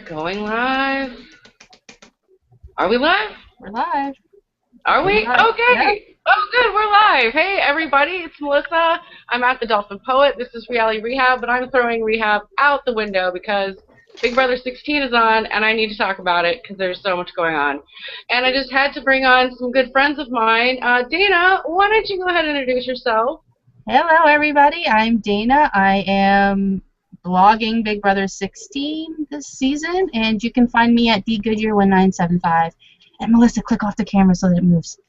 Going live. Are we live? We're live. Are we? Live. Okay. Yep. Oh, good. We're live. Hey, everybody. It's Melissa. I'm at the Dolphin Poet. This is Reality Rehab, but I'm throwing Rehab out the window because Big Brother 16 is on, and I need to talk about it because there's so much going on. And I just had to bring on some good friends of mine. Dana, why don't you go ahead and introduce yourself? Hello, everybody. I'm Dana. I am blogging Big Brother 16 this season, and you can find me at dgoodyear1975. And Melissa, click off the camera so that it moves.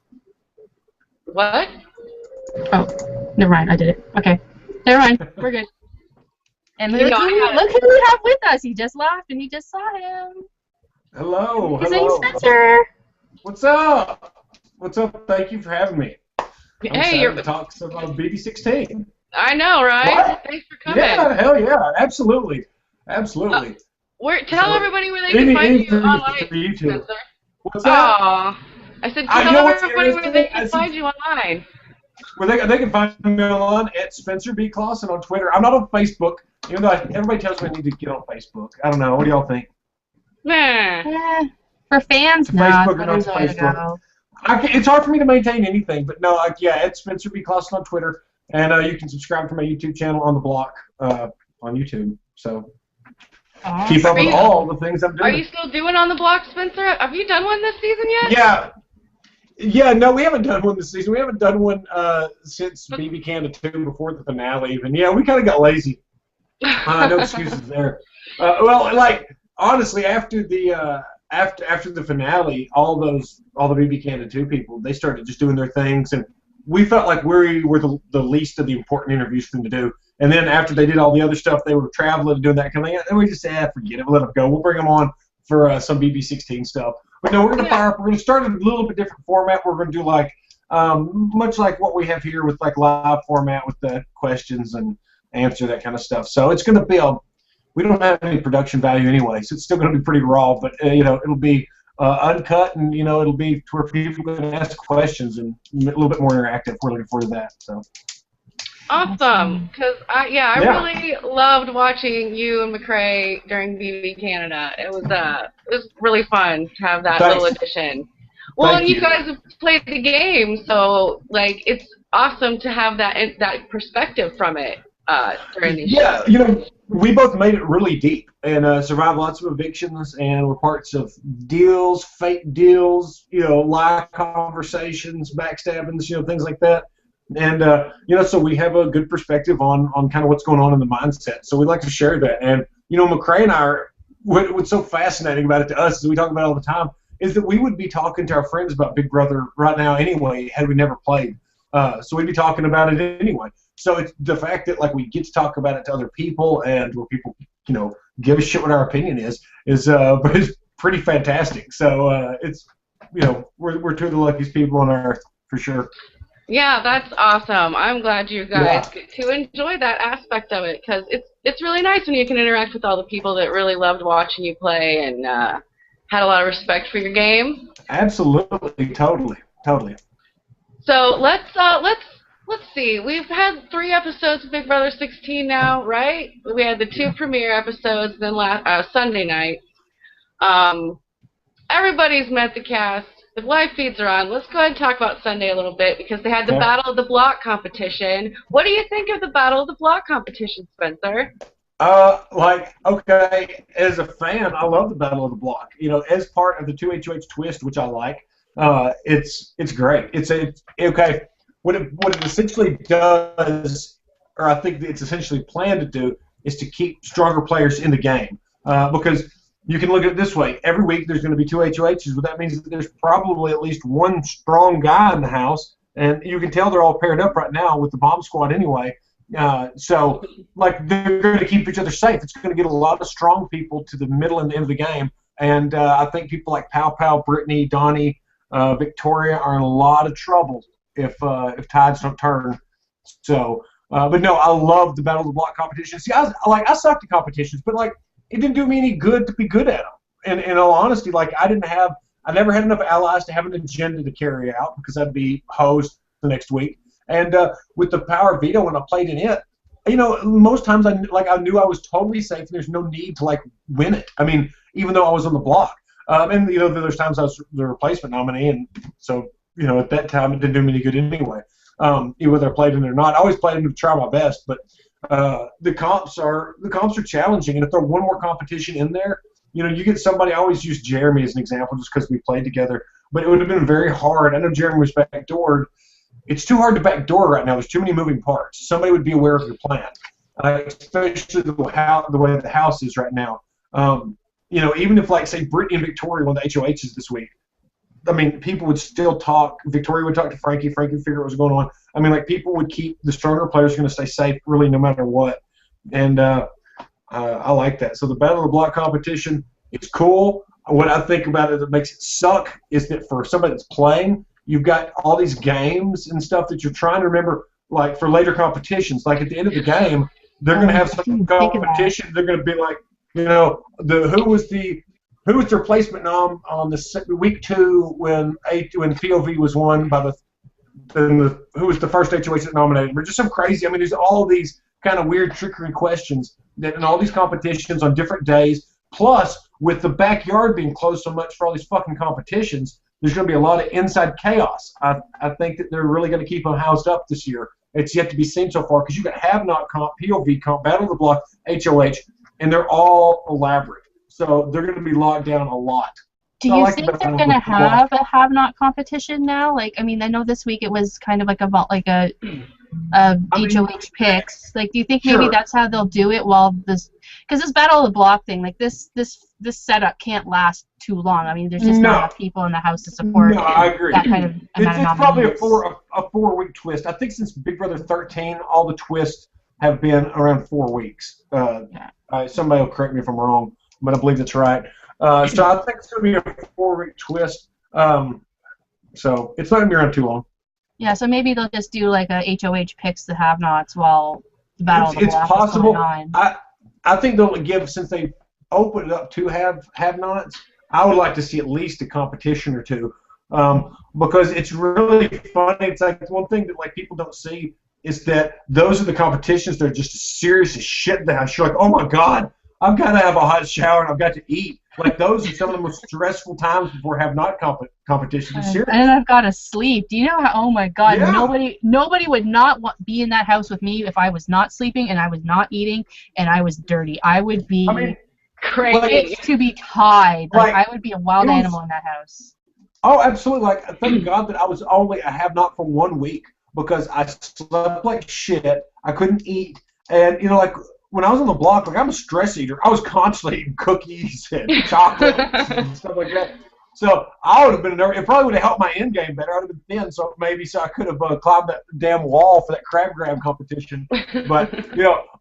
What? Oh, never mind. I did it. Okay. Never mind. We're good. And look who we have with us. He just laughed, and you just saw him. Hello. His name's Spencer. What's up? What's up? Thank you for having me. Hey, you're to talk about BB16. I know, right? What? Thanks for coming. Yeah, hell yeah, absolutely, absolutely. Tell everybody where they can find you online, YouTube. Spencer. What's that? Aw. I said tell everybody where they can find you online. Well, they can find me online at Spencer B. Clawson on Twitter. I'm not on Facebook, even though everybody tells me I need to get on Facebook. I don't know. What do y'all think? Nah. For fans, no. Facebook or not Facebook. It's hard for me to maintain anything, but no, yeah, it's Spencer B. Clawson on Twitter, and you can subscribe to my YouTube channel on the block on YouTube. So keep up with all the things I'm doing. Are you still doing on the block, Spencer? Have you done one this season yet? Yeah. No, we haven't done one this season. We haven't done one since BB Canada 2 before the finale even. Yeah, we kind of got lazy. No excuses there. Well, like honestly, after the after the finale, all the BB Canada 2 people, they started just doing their things, and we felt like we were the least of the important interviews for them to do. And then after they did all the other stuff, they were traveling and doing that kind of thing, and we just said, forget it, we'll let them go. We'll bring them on for some BB16 stuff. But no, we're going to fire up. We're going to start a little bit different format. We're going to do like much like what we have here with like live format with the questions and answer, that kind of stuff. So it's going to be we don't have any production value anyway, so it's still going to be pretty raw, but it'll be uncut, and it'll be to where people can ask questions and a little bit more interactive. We're looking forward to that. So awesome, because I really loved watching you and McCrae during BB Canada. It was really fun to have that little addition. Well, and you guys have played the game, so like it's awesome to have that perspective from it during these shows. Yeah, we both made it really deep and survived lots of evictions, and were parts of deals, fake deals, live conversations, backstabbings, things like that. And so we have a good perspective on kind of what's going on in the mindset. So we'd like to share that. And McCrae and I what's so fascinating about it to us, is we talk about it all the time, is that we would be talking to our friends about Big Brother right now anyway, had we never played. So we'd be talking about it anyway. So it's the fact that like we get to talk about it to other people, and where people give a shit what our opinion is pretty fantastic. So it's we're two of the luckiest people on earth for sure. Yeah, that's awesome. I'm glad you guys get to enjoy that aspect of it, because it's really nice when you can interact with all the people that really loved watching you play and had a lot of respect for your game. Absolutely, totally. So let's see. We've had 3 episodes of Big Brother 16 now, right? We had the 2 premiere episodes, then Sunday night. Everybody's met the cast. The live feeds are on. Let's go ahead and talk about Sunday a little bit, because they had the Battle of the Block competition. What do you think of the Battle of the Block competition, Spencer? Okay, as a fan, I love the Battle of the Block. As part of the 2HOH twist, which I like, it's great. It's okay. What it essentially does, or I think it's essentially planned to do, is to keep stronger players in the game. Because you can look at it this way: every week there's going to be 2 HOHs, but that means that there's probably at least one strong guy in the house, and you can tell they're all paired up right now with the bomb squad anyway. So like they're going to keep each other safe. It's going to get a lot of strong people to the middle and the end of the game, and I think people like Pow, Brittany, Donnie, Victoria are in a lot of trouble if tides don't turn. So, but no, I love the Battle of the Block competition. See, I sucked at competitions, but like it didn't do me any good to be good at them. And in all honesty, like I never had enough allies to have an agenda to carry out, because I'd be host the next week. And with the power veto, when I played in it, most times I knew I was totally safe, and there's no need to like win it. I mean, even though I was on the block. And there's times I was the replacement nominee, and so at that time it didn't do me any good anyway. Whether I played in it or not, I always played in to try my best. But the comps are challenging, and if there's one more competition in there, you get somebody. I always use Jeremy as an example, just because we played together. But it would have been very hard. I know Jeremy was backdoored. It's too hard to backdoor right now. There's too many moving parts. Somebody would be aware of your plan, especially the way the house is right now. Even if, like, say, Brittany and Victoria won the HOHs this week, I mean, people would still talk. Victoria would talk to Frankie. Frankie would figure out what was going on. I mean, like, people would keep the stronger players going to stay safe, really, no matter what. And I like that. So the Battle of the Block competition, it's cool. What I think about it that makes it suck is that for somebody that's playing, you've got all these games and stuff that you're trying to remember, like, for later competitions. Like, at the end of the game, they're going to have some competition. They're going to be like, who was the replacement nom on the week 2 when POV was won by who was the first HOH that nominated? Or just some crazy. I mean, there's all of these kind of weird trickery questions that in all these competitions on different days. Plus, with the backyard being closed so much for all these fucking competitions, there's going to be a lot of inside chaos. I think that they're really going to keep them housed up this year. It's yet to be seen so far because you've got Have-Not comp, POV comp, Battle of the Block, HOH, and they're all elaborate. So they're going to be locked down a lot. Do you think they're going to have a Have-Not competition now? Like, I mean, I know this week it was kind of like a HOH picks. Like, do you think maybe that's how they'll do it while this? Because this Battle of the Block thing, like this setup can't last too long. I mean, there's just not enough people in the house to support I agree. that kind of amount of It's probably a 4-week twist. I think since Big Brother 13, all the twists have been around 4 weeks. Somebody will correct me if I'm wrong, but I believe that's right. So I think it's going to be a 4-week twist. So it's not going to be around too long. Yeah, so maybe they'll just do like a HOH picks the Have-Nots while the Battle of the Block is possible. Going on. I think they'll give, since they opened it up to Have-Nots, I would like to see at least a competition or two, because it's really funny. It's like one thing that, like, people don't see is that those are the competitions that are just serious as shit. That you're like, oh my god, I've got to have a hot shower and I've got to eat. Like, those are some of the most stressful times before Have-Not competitions. And I've got to sleep. Do you know how? Oh my god, Yeah. nobody would not be in that house with me if I was not sleeping and I was not eating and I was dirty. I would be crazy to be tied. Like, I would be a wild it was- animal in that house. Oh, absolutely. Like, thank God that I was only a Have-Not for 1 week because I slept like shit. I couldn't eat. And, like, when I was on the block, like, I'm a stress eater. I was constantly eating cookies and chocolate and stuff like that. So I would have been nervous. It probably would have helped my end game better. I would have been thin, so I could have climbed that damn wall for that crab grab competition. But,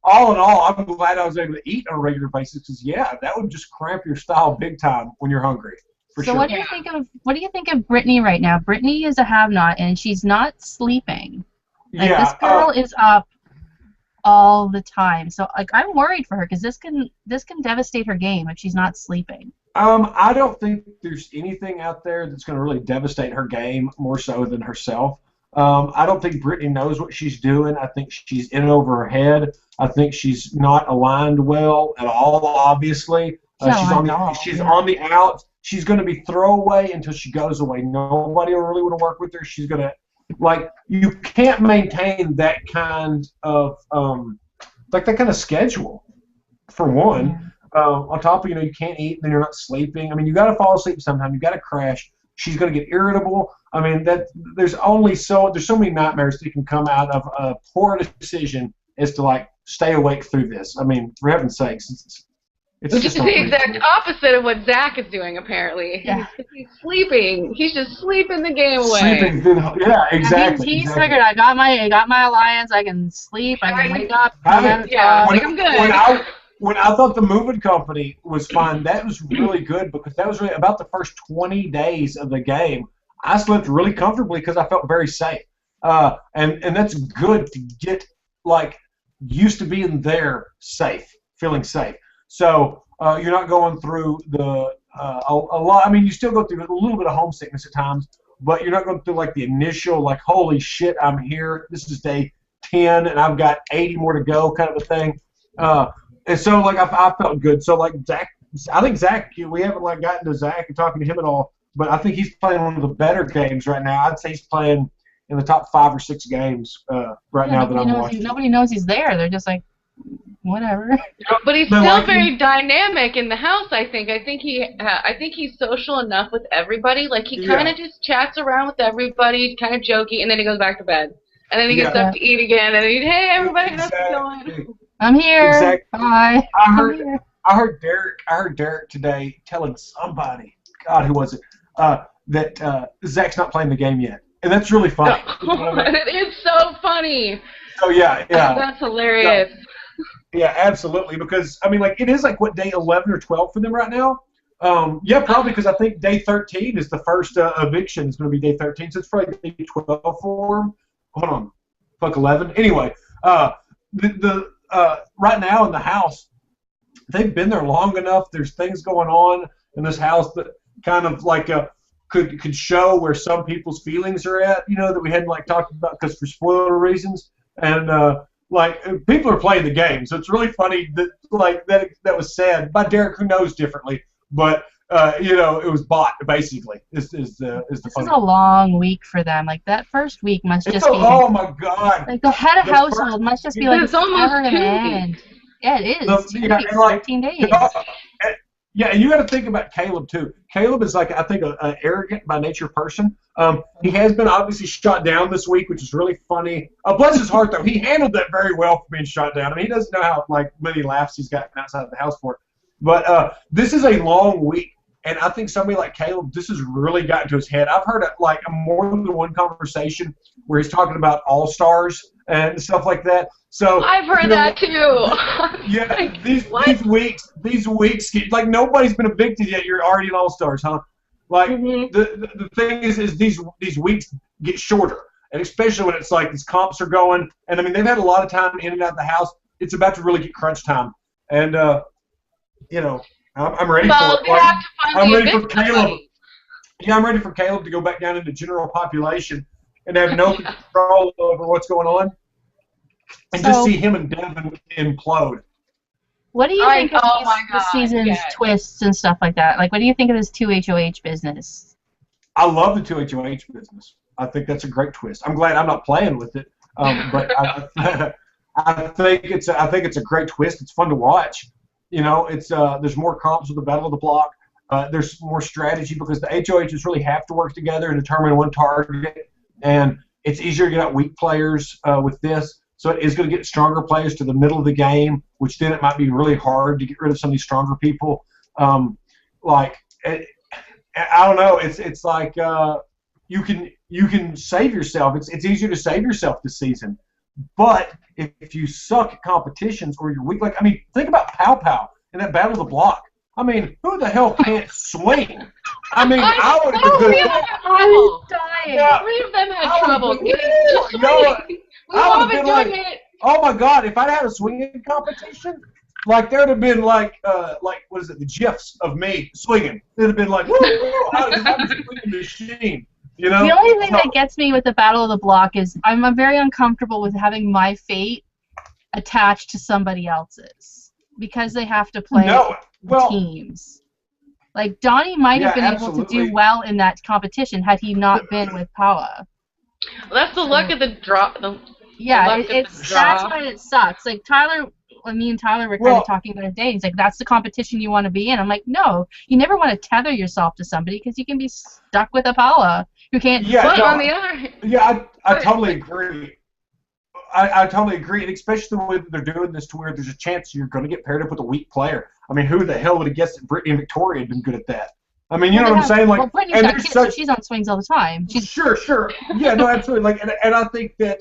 all in all, I'm glad I was able to eat on a regular basis because, that would just cramp your style big time when you're hungry. So what do you think of Brittany right now? Brittany is a Have-Not, and she's not sleeping. Like, this girl is up all the time. So, like, I'm worried for her because this can devastate her game if she's not sleeping. I don't think there's anything out there that's going to really devastate her game more so than herself. I don't think Brittany knows what she's doing. I think she's in over her head. I think she's not aligned well at all, obviously. She's on the out. She's going to be throwaway until she goes away. Nobody will really want to work with her. She's going to, like, you can't maintain that kind of, schedule, for one. On top of, you can't eat and then you're not sleeping. I mean, you got to fall asleep sometime. You got to crash. She's going to get irritable. I mean, there's so many nightmares that can come out of a poor decision as to, like, stay awake through this. I mean, for heaven's sakes, it's just the exact opposite of what Zach is doing, apparently. Yeah. He's sleeping. He's just sleeping the game away. Sleeping, yeah, exactly. He's figured I got my alliance. I can sleep. I can wake up. I'm good. When I thought the moving company was fine, that was really good because that was really about the first 20 days of the game. I slept really comfortably because I felt very safe, and that's good to get, like, used to being there, feeling safe. So you're not going through a lot. I mean, you still go through a little bit of homesickness at times, but you're not going through, like, the initial, like, holy shit, I'm here. This is day 10, and I've got 80 more to go kind of a thing. And so, like, I felt good. So, like, Zach I think Zach, we haven't like gotten to Zach and talking to him at all, but I think he's playing one of the better games right now. I'd say he's playing in the top 5 or 6 games right now that I'm watching. Nobody knows he's there. They're just like, whatever. But he's still very dynamic in the house. I think he's social enough with everybody. Like he kind of just chats around with everybody, kind of jokey, and then he goes back to bed, and then he gets up to eat again, and then hey everybody, how's it going? I'm here. Exactly. Bye. I heard Derek today telling somebody, God, who was it, that Zach's not playing the game yet, and that's really funny. It is so funny. So yeah. That's hilarious. Yeah, absolutely. Because I mean, like, it is like what, day 11 or 12 for them right now. Yeah, probably because I think day 13 is the first eviction. Is going to be day 13, so it's probably day 12 for them. Hold on, fuck 11. Anyway, right now in the house, they've been there long enough. There's things going on in this house that kind of like could show where some people's feelings are at. You know, that we hadn't like talked about because for spoiler reasons. And like people are playing the game, so it's really funny that like that was said by Derek, who knows differently, but you know, it was bought basically. This is a long week for them. Like that first week must just be. Oh my God! Like the head of household must just be like it's almost never gonna end. Yeah, it is. 2 weeks, 13 days. Yeah, and you got to think about Caleb too. Caleb is like, I think, an arrogant by nature person. He has been obviously shot down this week, which is really funny. Bless his heart though, he handled that very well for being shot down. I mean, he doesn't know how like many laughs he's gotten outside of the house for it. But this is a long week, and I think somebody like Caleb, this has really gotten to his head. I've heard like more than one conversation where he's talking about all-stars and stuff like that. So I've heard that too. Yeah, like, these weeks, like nobody's been evicted yet. You're already an all-stars, huh? Like the thing is these weeks get shorter, and especially when it's like these comps are going. And I mean, they've had a lot of time in and out of the house. It's about to really get crunch time, and you know, I'm ready for it. Like, I'm ready for Caleb. Yeah, I'm ready for Caleb to go back down into general population and have no control over what's going on. And just see him and Devin implode. What do you think of this season's twists and stuff like that? Like, what do you think of this 2HOH business? I love the 2HOH business. I think that's a great twist. I'm glad I'm not playing with it, but I think it's a great twist. It's fun to watch. You know, it's there's more comps with the Battle of the Block. There's more strategy because the HOHs really have to work together and determine one target, and it's easier to get out weak players with this. So it is going to get stronger players to the middle of the game, which then it might be really hard to get rid of some of these stronger people. I don't know. It's like you can save yourself. It's easier to save yourself this season. But if you suck at competitions or you're weak, like, I mean, think about Pow Pow in that Battle of the Block. I mean, who the hell can't swing? I mean, I would have been good. I'm dying. 3 of them had trouble. We've all been doing it. Oh my God! If I'd had a swinging competition, like there'd have been like what is it? The gifs of me swinging. It'd have been like, woo, I'm a swinging machine. You know. The only thing that gets me with the Battle of the Block is I'm very uncomfortable with having my fate attached to somebody else's because they have to play teams. Like Donnie might have been able to do well in that competition had he not been with Paula. Well, that's the luck of the draw. That's why it sucks. Like me and Tyler were kind of talking the other day. He's like, "That's the competition you want to be in." I'm like, "No, you never want to tether yourself to somebody because you can be stuck with a Paula who can't." But on the other hand, I totally agree. I totally agree, and especially the way that they're doing this, to where there's a chance you're going to get paired up with a weak player. I mean, who the hell would have guessed that Brittany and Victoria had been good at that? I mean, you know what I'm saying? Like, well, Brittany's got kids, so she's on swings all the time. Sure. Yeah, no, absolutely. Like, and I think that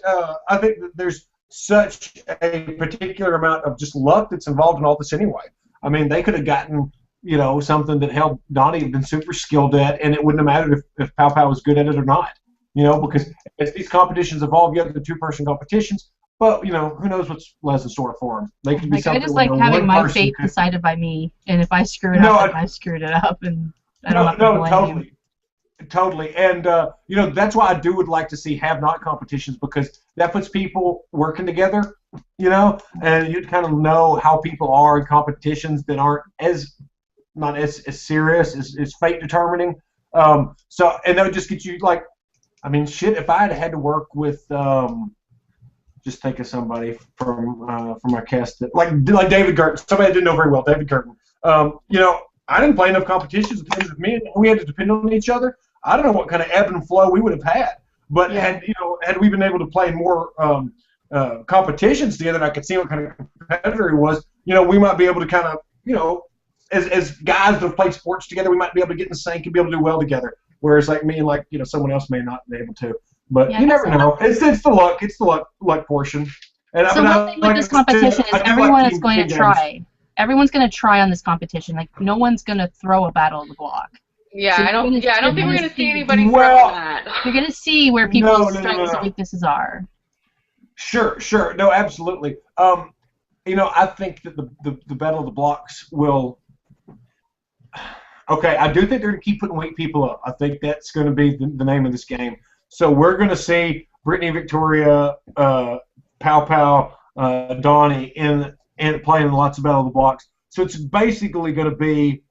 there's such a particular amount of just luck that's involved in all this anyway. I mean, they could have gotten, you know, something that held Donnie had been super skilled at, and it wouldn't have mattered if Pow Pow was good at it or not. You know, because as these competitions evolve, you have the 2-person competitions. But, you know, who knows what's less in store for them. They can be something. I just like having my fate decided by me, and if I screw it up, I screwed it up, and I don't have to blame you. Totally. And, you know, that's why I would like to see have-not competitions, because that puts people working together, you know, and you'd kind of know how people are in competitions that aren't as not as serious as fate determining. So and that would just get you like, I mean, shit. If I had to work with, just think of somebody from our cast that, like David Gerton, somebody I didn't know very well, David Gerton. You know, I didn't play enough competitions with him. Me and we had to depend on each other. I don't know what kind of ebb and flow we would have had, but had we been able to play more competitions together, and I could see what kind of competitor he was, you know, we might be able to kind of, you know, as guys that have played sports together, we might be able to get in sync and be able to do well together. Whereas like me and like, you know, someone else may not be able to. But you never know. It's the luck portion. And so one thing with this competition is everyone is going to try. Everyone's going to try on this competition. Like no one's going to throw a battle of the block. Yeah, so I don't think we're going to see anybody throwing that. You're going to see where people's strengths and weaknesses are. Sure. No, absolutely. You know, I think that the battle of the blocks will. Okay, I do think they're going to keep putting weak people up. I think that's going to be the name of this game. So we're going to see Brittany, Victoria, Pow, Donnie in playing lots of battle of the blocks. So it's basically going to be,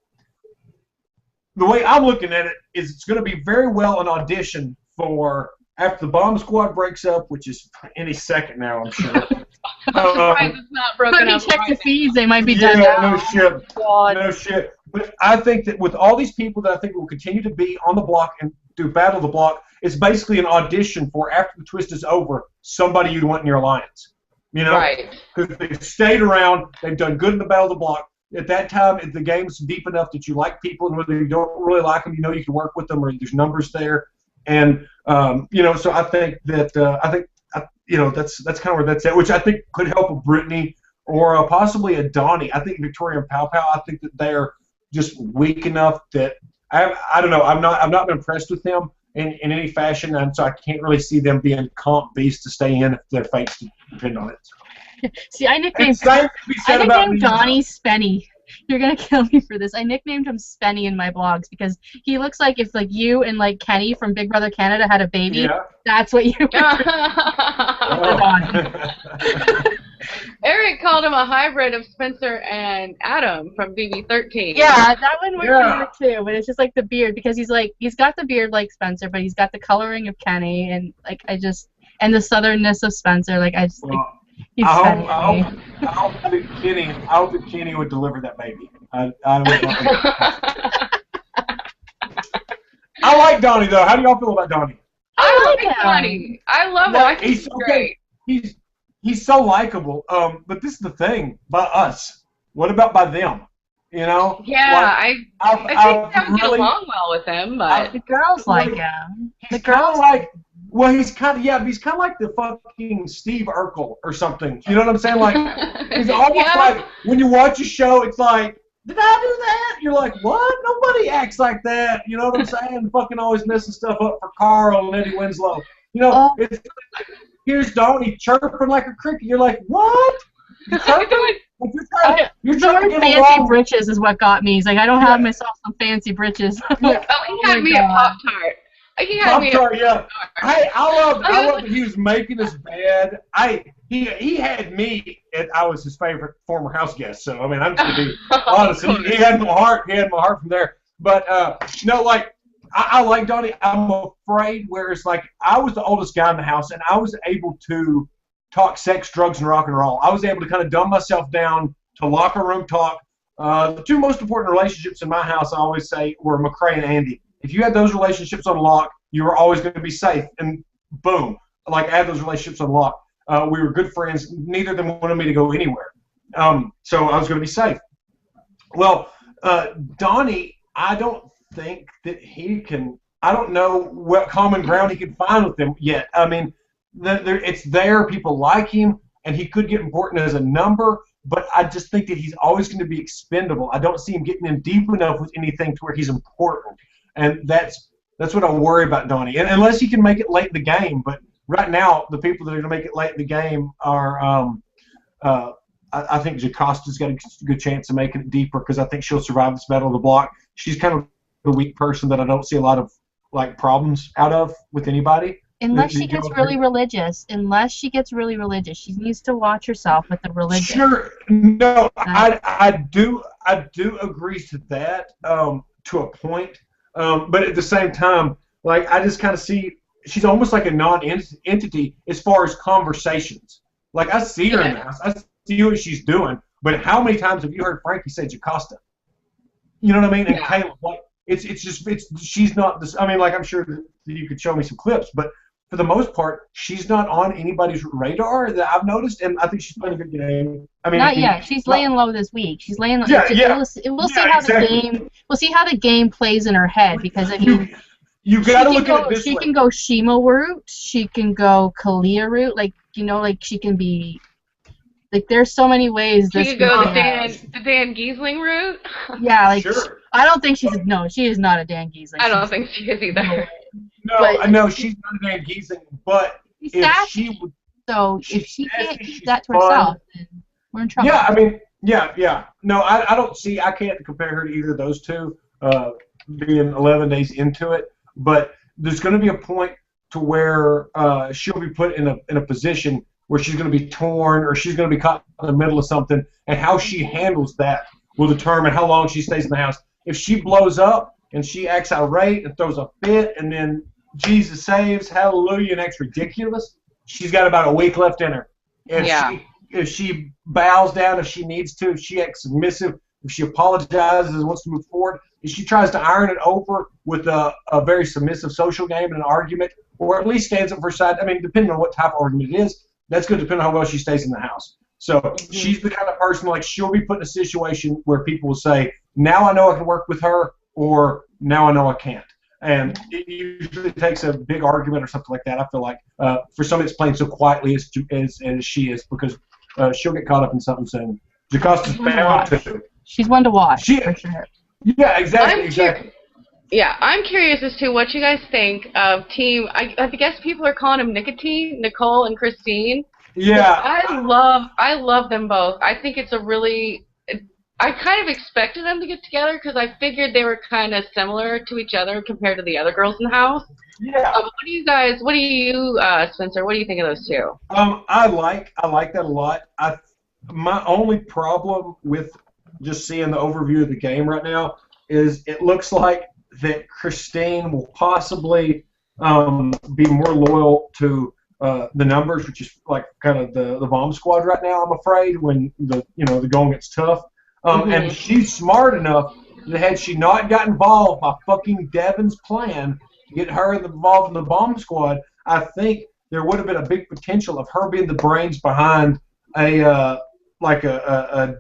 the way I'm looking at it is it's going to be very well an audition for after the bomb squad breaks up, which is any second now, I'm sure. I'm surprised it's not broken up. Check the fees, they might be done now. No shit. But I think that with all these people that I think will continue to be on the block and do battle of the block, it's basically an audition for after the twist is over, somebody you'd want in your alliance. You know? Right. Because they've stayed around, they've done good in the battle of the block. At that time, if the game's deep enough that you like people, and whether you don't really like them, you know you can work with them, or there's numbers there. And you know, so I think that you know, that's kind of where that's at, which I think could help a Brittany or possibly a Donnie. I think Victoria and Pow, I think that they're just weak enough that I don't know. I'm not been impressed with them in any fashion, and so I can't really see them being comp beasts to stay in if their fates depend on it. See, I nicknamed Donnie Spenny. You're gonna kill me for this. I nicknamed him Spenny in my blogs because he looks like if like you and like Kenny from Big Brother Canada had a baby. Yeah. That's what you would Eric called him a hybrid of Spencer and Adam from BB13. Yeah, that one worked for me too, but it's just like the beard because he's got the beard like Spencer, but he's got the coloring of Kenny and like and the southernness of Spencer. Like I just like. I hope that Kenny would deliver that baby. I like Donnie though. How do y'all feel about Donnie? I like Donnie. I love him. I think he's great. He's so likable. But this is the thing by us. What about by them? You know? Yeah, I think I would get along well with him, but the girls like him. The girls like. Well, he's kind of like the fucking Steve Urkel or something. You know what I'm saying? Like, he's almost like, when you watch a show, it's like, did I do that? You're like, what? Nobody acts like that. You know what I'm saying? Fucking always messing stuff up for Carl and Eddie Winslow. You know, it's like, here's Donnie chirping like a cricket. You're like, what? You're chirping? You're trying to get fancy britches is what got me. He's like, I don't have myself some fancy britches. He had me a Pop-Tart. Pop-Tart, yeah. Hey, I love that he was making his bed. He had me, and I was his favorite former house guest. So I mean, I'm just gonna be honest. He had my heart. He had my heart from there. But no, like I like Donnie. I'm afraid. Whereas like I was the oldest guy in the house, and I was able to talk sex, drugs, and rock and roll. I was able to kind of dumb myself down to locker room talk. The two most important relationships in my house, I always say, were McCray and Andy. If you had those relationships on lock, you were always going to be safe. And boom, like I had those relationships on lock. We were good friends. Neither of them wanted me to go anywhere. So I was going to be safe. Well, Donnie, I don't think that he can. I don't know what common ground he can find with them yet. I mean, it's there. People like him, and he could get important as a number. But I just think that he's always going to be expendable. I don't see him getting in deep enough with anything to where he's important. And that's what I worry about Donnie. And unless he can make it late in the game, but right now the people that are going to make it late in the game are, I think Jacosta's got a good chance of making it deeper because I think she'll survive this battle of the block. She's kind of a weak person that I don't see a lot of like problems out of with anybody. Unless she gets really religious. She needs to watch herself with the religion. Sure. No, I do agree to that to a point. But at the same time, like, I just kind of see she's almost like a non-entity as far as conversations. Like, I see her in the house. I see what she's doing. But how many times have you heard Frankie say Jocasta? You know what I mean? And Caleb, like, she's not this. I mean, like, I'm sure that you could show me some clips, but for the most part, she's not on anybody's radar that I've noticed, and I think she's playing a good game. I mean, not yet. She's laying low this week. She's laying low. We'll see how the game plays in her head, because I mean, you got to look at it this way. She can go Shima route. She can go Kalia route. Like, you know, like, she can be. Like, there's so many ways. She could go the Dan Giesling route. Yeah, like, sure. I don't think she's. No, she is not a Dan Giesling. I don't think she is either. No, she's not a Dan Giesling. But if she would, so if she can't keep that to herself, then we're in trouble. Yeah, I mean, yeah. No, I don't see. I can't compare her to either of those two, being 11 days into it. But there's going to be a point to where she'll be put in a position where she's going to be torn, or she's going to be caught in the middle of something, and how she handles that will determine how long she stays in the house. If she blows up and she acts irate and throws a fit, and then Jesus saves, hallelujah, and acts ridiculous, she's got about a week left in her. If she bows down if she needs to, if she acts submissive, if she apologizes and wants to move forward, if she tries to iron it over with a very submissive social game and an argument, or at least stands up for her side, I mean, depending on what type of argument it is, that's going to depend on how well she stays in the house. So she's the kind of person, like, she'll be put in a situation where people will say, now I know I can work with her, or now I know I can't. And it usually takes a big argument or something like that, I feel like, for somebody that's playing so quietly as she is, because she'll get caught up in something soon. Jocasta's bound to. She's one to watch, for sure. Yeah, exactly. Yeah, I'm curious as to what you guys think of team. I guess people are calling them Nicotine, Nicole and Christine. Yeah. I love them both. I think it's a really. I kind of expected them to get together because I figured they were kind of similar to each other compared to the other girls in the house. Yeah. What do you, Spencer? What do you think of those two? I like that a lot. My only problem with just seeing the overview of the game right now is it looks like that Christine will possibly be more loyal to the numbers, which is like kind of the bomb squad right now, I'm afraid, when the going gets tough. And she's smart enough that had she not got involved by fucking Devin's plan to get her involved in the bomb squad, I think there would have been a big potential of her being the brains behind a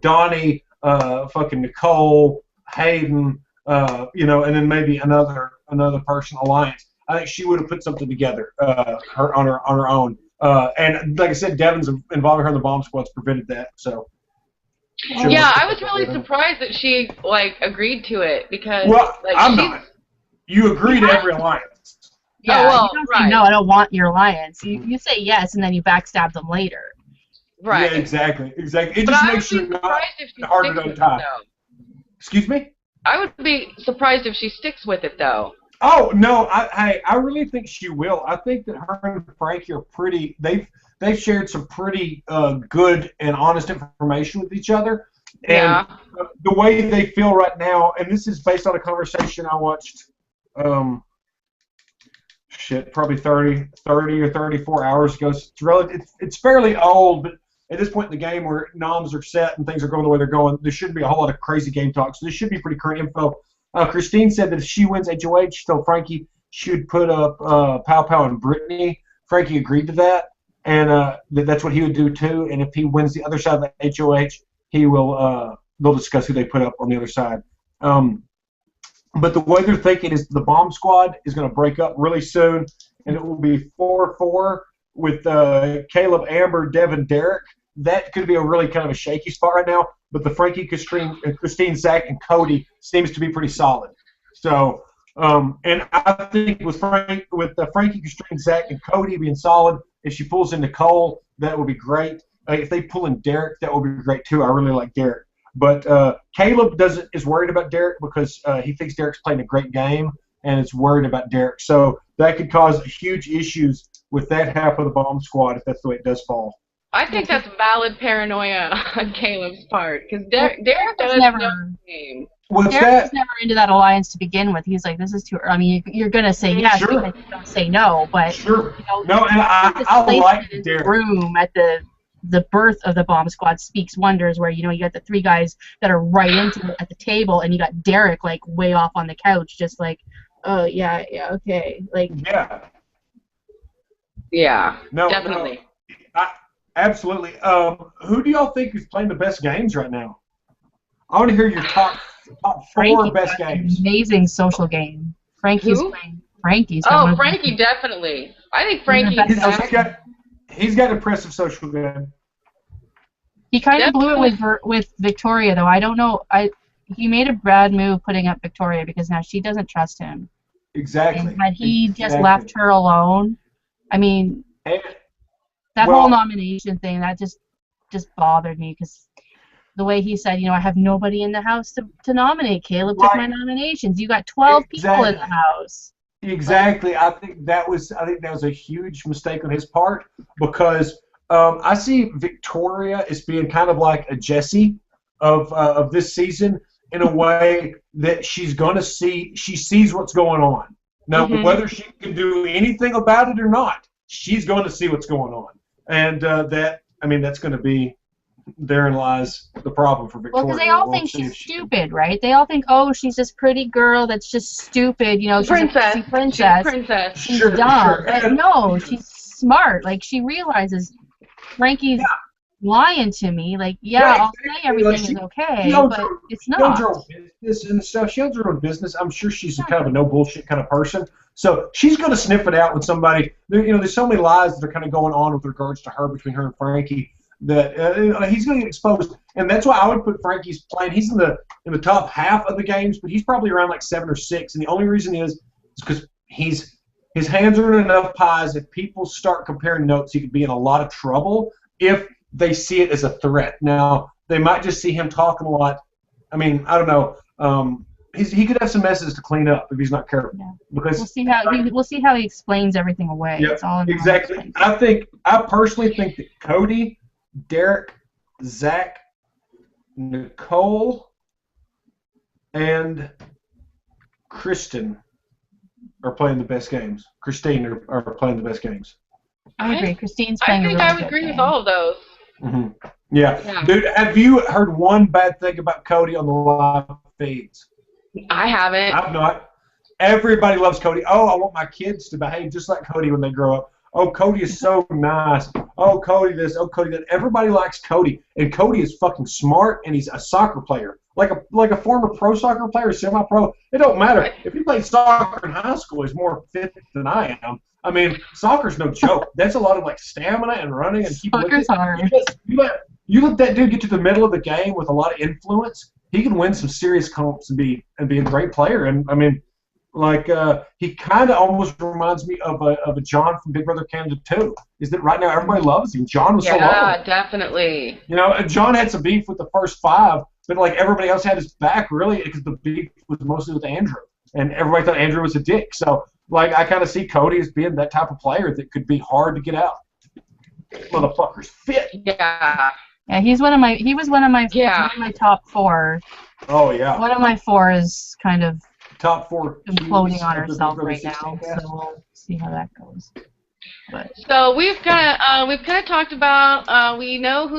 Donnie, fucking Nicole, Hayden, and then maybe another person, Alliance. I think she would have put something together her on her own. And like I said, Devin's involving her in the bomb squad's prevented that. So. Yeah, I was really surprised that she agreed to it, because I'm not. You agree to every alliance. Yeah, you don't say, no, I don't want your alliance. You say yes, and then you backstab them later. Right. Yeah, exactly. It just makes you not harder to untie. Excuse me? I would be surprised if she sticks with it, though. Oh no, I really think she will. I think that her and Frankie are pretty. They've shared some pretty good and honest information with each other. And the way they feel right now, and this is based on a conversation I watched, probably 30 or 34 hours ago. It's fairly old, but at this point in the game where noms are set and things are going the way they're going, there shouldn't be a whole lot of crazy game talk. So this should be pretty current info. Christine said that if she wins HOH, she told Frankie she would put up Pow Pow and Brittany. Frankie agreed to that. And that's what he would do too. And if he wins the other side of the HOH, he will. They'll discuss who they put up on the other side. But the way they're thinking is the bomb squad is going to break up really soon, and it will be 4-4 with Caleb, Amber, Devin, Derek. That could be a really kind of a shaky spot right now. But the Frankie, Christine, Zach, and Cody seems to be pretty solid. So, and I think with Frankie, Christine, Zach, and Cody being solid. If she pulls in Nicole, that would be great. If they pull in Derek, that would be great too. I really like Derek. But Caleb is worried about Derek because he thinks Derek's playing a great game. and is worried about Derek. So that could cause huge issues with that half of the bomb squad if that's the way it does fall. I think that's valid paranoia on Caleb's part, because Derek does never know the game. Derek was never into that alliance to begin with. He's like, this is too. I mean, you're gonna say yes, sure. because you don't say no, but sure. You know, no, and I like Derek. Room at the birth of the bomb squad speaks wonders. Where you got the 3 guys that are right into it at the table, and you got Derek like way off on the couch, just like, oh yeah, okay, like yeah, no, definitely. No. Absolutely. Who do y'all think is playing the best games right now? I want to hear your top 4 best games. Amazing social game. Frankie's playing. Frankie's. Oh, Frankie, definitely. I think Frankie. He's got impressive social game. He kind of blew it with Victoria, though. I don't know. He made a bad move putting up Victoria because now she doesn't trust him. Exactly. And had he just left her alone, I mean. That whole nomination thing, that just bothered me because the way he said, I have nobody in the house to nominate. Caleb took my nominations. You got 12 people in the house. Exactly. I think that was a huge mistake on his part because I see Victoria as being kind of like a Jessie of this season in a way that she sees what's going on. Now, whether she can do anything about it or not, she's going to see what's going on. And that's going to be, therein lies the problem for Victoria. Well, because they all think she's stupid, right? They all think, oh, she's this pretty girl that's just stupid, she's princess. A princess. She's a princess. She's dumb. But no, she's smart. Like, she realizes Frankie's lying to me. Like, I'll say everything is okay, but it's not. She owns her own business and stuff. She owns her own business. I'm sure she's kind of a no-bullshit kind of person. So she's going to sniff it out with somebody. There's so many lies that are kind of going on with regards to her between her and Frankie that he's going to get exposed. And that's why I would put Frankie's playing. He's in the top half of the games, but he's probably around like 7 or 6. And the only reason is because his hands are in enough pies. If people start comparing notes, he could be in a lot of trouble if they see it as a threat. Now, they might just see him talking a lot. I mean, I don't know. He could have some messes to clean up if he's not careful. Yeah. Because we'll see how he explains everything away. Yeah, it's all exactly. I personally think that Cody, Derek, Zach, Nicole, and Kristen are playing the best games. Christine are playing the best games. I agree. Christine's playing. I think I would agree with all of those. Mm-hmm. Yeah. Dude, have you heard one bad thing about Cody on the live feeds? I haven't. I've not. Everybody loves Cody. Oh, I want my kids to behave just like Cody when they grow up. Oh, Cody is so nice. Oh, Cody this. Oh, Cody that. Everybody likes Cody, and Cody is fucking smart, and he's a soccer player, like a former pro soccer player, semi-pro. It don't matter if he played soccer in high school. He's more fit than I am. I mean, soccer's no joke. That's a lot of stamina and running and keep lifting. You let that dude get to the middle of the game with a lot of influence. He can win some serious comps and be a great player. And I mean, he kind of almost reminds me of a John from Big Brother Canada 2. Is that right now everybody loves him? John was so lovable. Yeah, definitely. John had some beef with the first 5, but everybody else had his back really because the beef was mostly with Andrew, and everybody thought Andrew was a dick. So I kind of see Cody as being that type of player that could be hard to get out. Motherfucker's fit. Yeah. Yeah, he was one of my top 4. Oh yeah. One of my 4 is kind of top 4 imploding on herself right now, so we'll see how that goes. So we've kind of talked about we know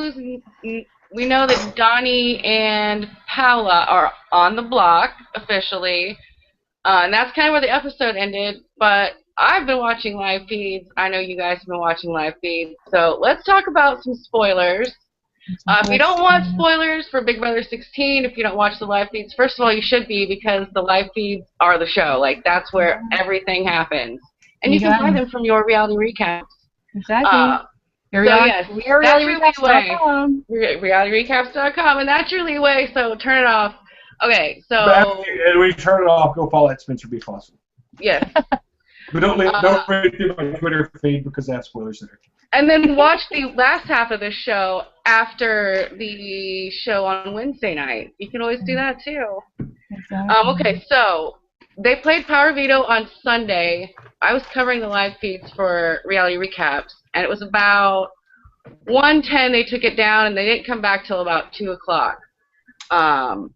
that Donnie and Paula are on the block officially, and that's kind of where the episode ended. But I've been watching live feeds. I know you guys have been watching live feeds. So let's talk about some spoilers. If you don't want spoilers for Big Brother 16, if you don't watch the live feeds, first of all, you should be, because the live feeds are the show. That's where everything happens. And you can find them from your reality recaps. Exactly. realityrecaps.com, and that's your leeway, so turn it off. Okay, so... And we turn it off, go follow at Spencer B. Clawson. Yes. But don't read through my Twitter feed because that's spoilers there. And then watch the last half of the show after the show on Wednesday night. You can always do that too. Exactly. Okay, so they played Power Veto on Sunday. I was covering the live feeds for Reality Recaps, and it was about 1:10 they took it down, and they didn't come back till about 2 o'clock. So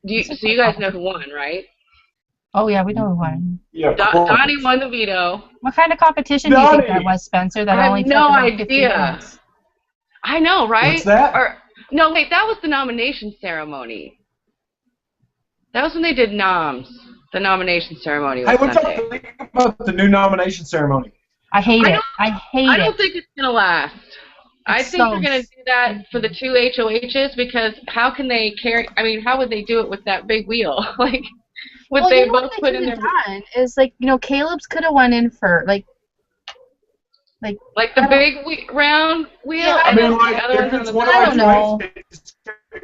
you guys know who won, right? Oh, yeah, we know who won. Yeah, Donnie won the veto. What kind of competition do you think that was, Spencer? That only took about 15 minutes? I know, right? What's that? No, wait, that was the nomination ceremony. That was when they did noms. The nomination ceremony was what Sunday. y'all think about the new nomination ceremony? I hate it. I hate it. I don't think it's going to last. I think they're going to do that for the 2 HOHs because how can they carry... I mean, how would they do it with that big wheel? Like, would they both put in their... done is, like, you know, Caleb's could have went in for, like the big round wheel? Yeah, I mean, like, if it's one of our races,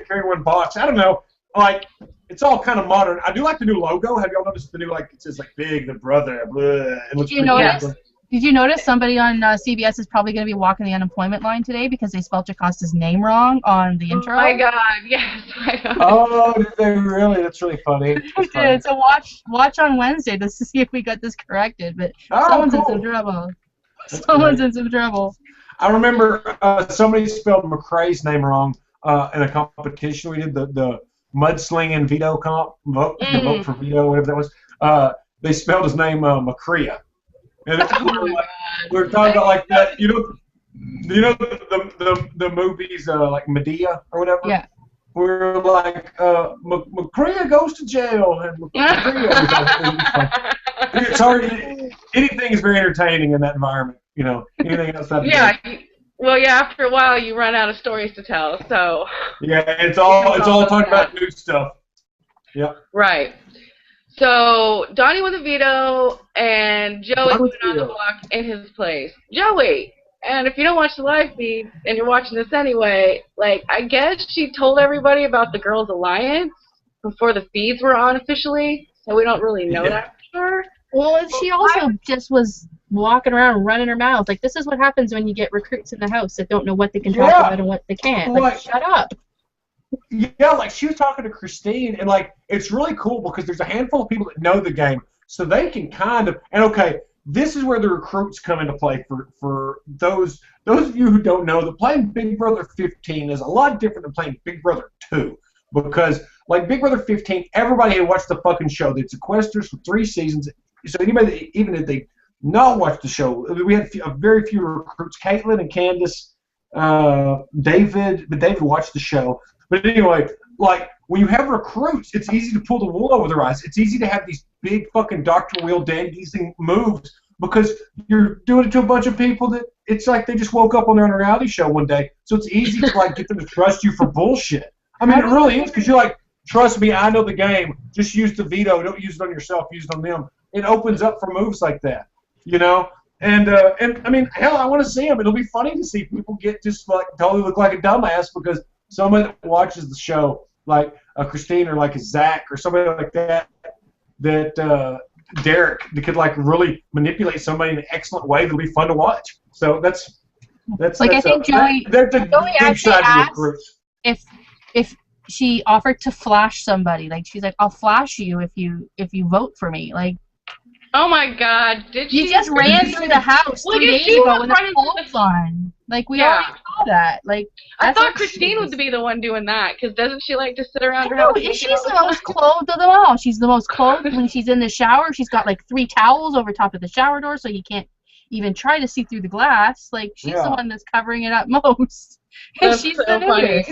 carry one box. I don't know. Like, it's all kind of modern. I do like the new logo. Have y'all noticed the new, like, it says, like, big, the brother, blah. It looks pretty cool. Did you notice somebody on CBS is probably going to be walking the unemployment line today because they spelled Jacosta's name wrong on the intro? Oh, my God, yes. I know. Oh, did they really? That's really funny. They did. So watch on Wednesday just to see if we got this corrected. But someone's in some trouble. Someone's in some trouble. I remember somebody spelled McCrae's name wrong in a competition. We did the mudslinging veto comp, the vote for veto, whatever that was. They spelled his name McCrea. And we were talking about like that, you know the movies like Medea or whatever. Yeah. We were like McCrea goes to jail and McCrea. It's hard. Anything is very entertaining in that environment. You know, anything else. Yeah. Well, yeah. After a while, you run out of stories to tell. So. Yeah, it's all talking about new stuff. Yep. Right. So Donnie with a veto, and Joey went on the block in his place. Joey, and if you don't watch the live feed and you're watching this anyway, like I guess she told everybody about the Girls Alliance before the feeds were on officially, so we don't really know that for sure. Well, she also just was walking around running her mouth. Like, this is what happens when you get recruits in the house that don't know what they can talk about and what they can't. Like, shut up. Yeah, like she was talking to Christine, and like it's really cool because there's a handful of people that know the game, so they can kind of. And okay, this is where the recruits come into play for those of you who don't know that playing Big Brother 15 is a lot different than playing Big Brother 2, because like Big Brother 15, everybody had watched the fucking show. They sequesters for 3 seasons, so anybody that, even if they not watched the show, we had a very few recruits. Caitlin and Candace, David, but David watched the show. But anyway, like, when you have recruits, it's easy to pull the wool over their eyes. It's easy to have these big fucking Dr. Will Dan-Giesing moves because you're doing it to a bunch of people that it's like they just woke up on their own reality show one day. So it's easy to, like, get them to trust you for bullshit. I mean, it really is because you're like, trust me, I know the game. Just use the veto. Don't use it on yourself. Use it on them. It opens up for moves like that, you know? And I mean, hell, I want to see them. It'll be funny to see people get just, like, totally look like a dumbass because someone that watches the show, like Christine or like a Zach or somebody like that, Derek, that could like really manipulate somebody in an excellent way that'll be fun to watch. So that's like I think Joey actually asked if she offered to flash somebody. Like she's like, I'll flash you if you vote for me. Like. Oh my God! Did she? You just ran through the house 3 days ago with a polls on. Like we already saw that. Like I thought Christine would be the one doing that because doesn't she like to sit around her house? She's the most clothed of them all. She's the most clothed when she's in the shower. She's got like 3 towels over top of the shower door, so you can't even try to see through the glass. Like she's the one that's covering it up most. And that's she's so the funny.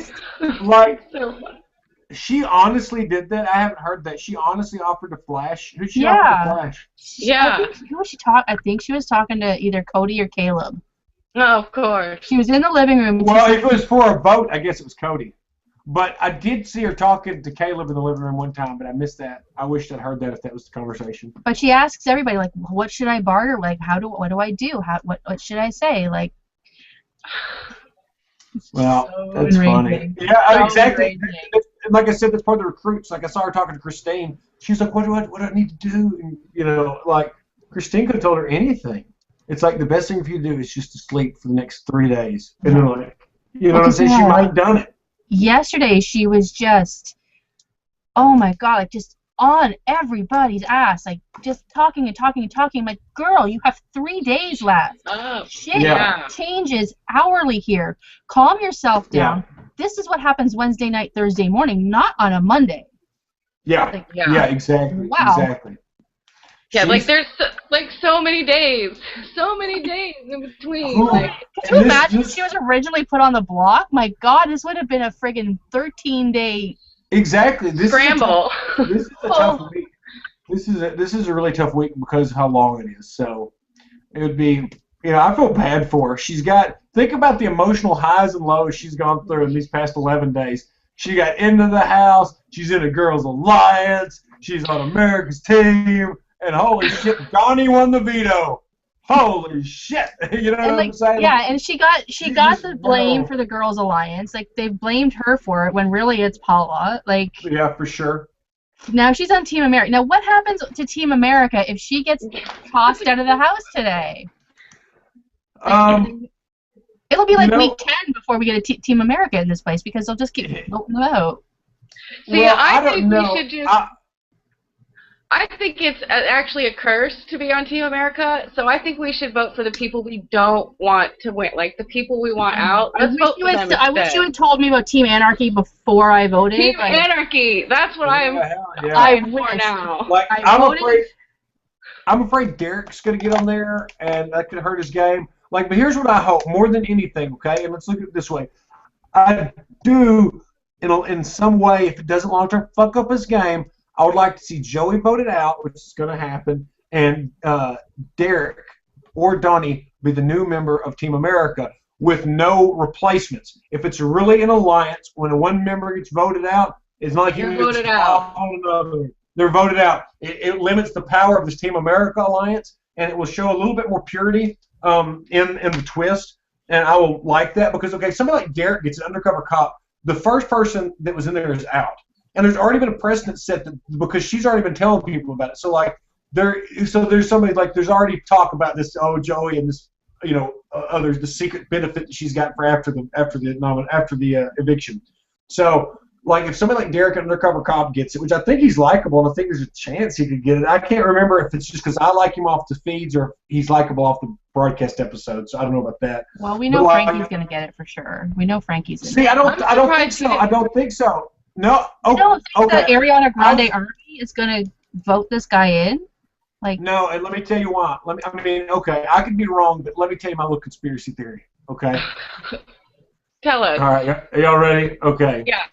Like. So funny. She honestly did that. I haven't heard that. She honestly offered to flash. Who she offered to flash? Yeah. I think she was talking to either Cody or Caleb. Oh, of course. She was in the living room. Well, if it was for a vote, I guess it was Cody. But I did see her talking to Caleb in the living room one time, but I missed that. I wished I'd heard that if that was the conversation. But she asks everybody, like, what should I barter? Like, what do I do? What should I say? Like. Well, that's funny. Yeah, exactly. Like I said, that's part of the recruits. Like I saw her talking to Christine. She's like, "What do I need to do?" And, you know, like Christine could have told her anything. It's like the best thing for you to do is just to sleep for the next 3 days. And then, like, you know what I'm saying? She might have done it. Yesterday, she was just, oh my God, like just on everybody's ass, like just talking and talking and talking. I'm like, girl, you have 3 days left. Shit changes hourly here. Calm yourself down. This is what happens Wednesday night, Thursday morning, not on a Monday. Yeah, exactly. Wow. Exactly. Yeah, like there's like so many days in between. Like, can you imagine if she was originally put on the block? My God, this would have been a friggin' 13-day scramble. This is a tough week. This is a really tough week because of how long it is. So it would be, I feel bad for her. Think about the emotional highs and lows she's gone through in these past 11 days. She got into the house. She's in a girls' alliance. She's on America's team. And holy shit, Donnie won the veto. Holy shit. You know what I'm saying? Yeah, and she got the blame for the girls' alliance. Like, they blamed her for it when really it's Paula. Like, yeah, for sure. Now she's on Team America. Now, what happens to Team America if she gets tossed out of the house today? It'll be like week 10 before we get a Team America in this place because they'll just keep voting them out. See, I think we should just... I think it's actually a curse to be on Team America, so I think we should vote for the people we don't want to win, like the people we want out. Let's vote for them instead. I wish you had told me about Team Anarchy before I voted. Team Anarchy, that's what I'm for now. Like, I'm afraid Derek's going to get on there, and that could hurt his game. Like, but here's what I hope, more than anything, okay? And let's look at it this way. I do, in some way, if it doesn't long-term fuck up his game, I would like to see Joey voted out, which is going to happen, and Derek or Donnie be the new member of Team America with no replacements. If it's really an alliance, when one member gets voted out, it's not like they're voted out. They're voted out. It limits the power of this Team America alliance, and it will show a little bit more purity in the twist, and I will like that because, okay, somebody like Derek gets an undercover cop. The first person that was in there is out. And there's already been a precedent set because she's already been telling people about it. So like there's somebody like there's already talk about this Joey and this others the secret benefit that she's got for after the eviction. So like if somebody like Derek, an undercover cop, gets it, which I think he's likable and I think there's a chance he could get it. I can't remember if it's just because I like him off the feeds or if he's likable off the broadcast episodes. So I don't know about that. Well, we know Frankie's gonna get it for sure. We know Frankie's in it. I don't think so. I don't think so. No. You don't think that Ariana Grande Army is going to vote this guy in? Like, no, and let me tell you why. I could be wrong, but let me tell you my little conspiracy theory, okay? Tell us. All right, are y'all ready? Okay. Yeah.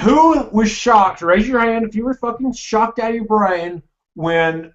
Who was shocked? Raise your hand if you were fucking shocked out of your brain when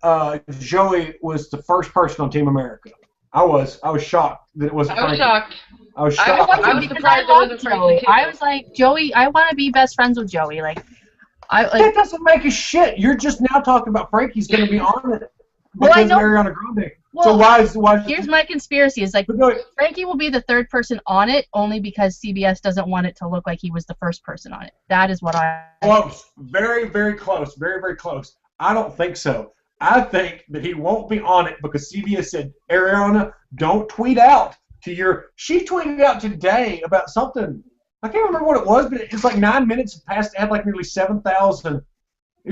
Joey was the first person on Team America. I was shocked that it wasn't Frankie. I was shocked. I was surprised it wasn't Frankie too. I was like, Joey, I want to be best friends with Joey. That doesn't make a shit. You're just now talking about Frankie's going to be on it. Well, I know. Ariana Grande. Well, so why? Here's my conspiracy: is like Frankie will be the third person on it only because CBS doesn't want it to look like he was the first person on it. That is what I. Close, very, very close, very, very close. I don't think so. I think that he won't be on it because CBS said, Ariana, don't tweet out to your... She tweeted out today about something. I can't remember what it was, but it's like 9 minutes past. It had like nearly 7,000.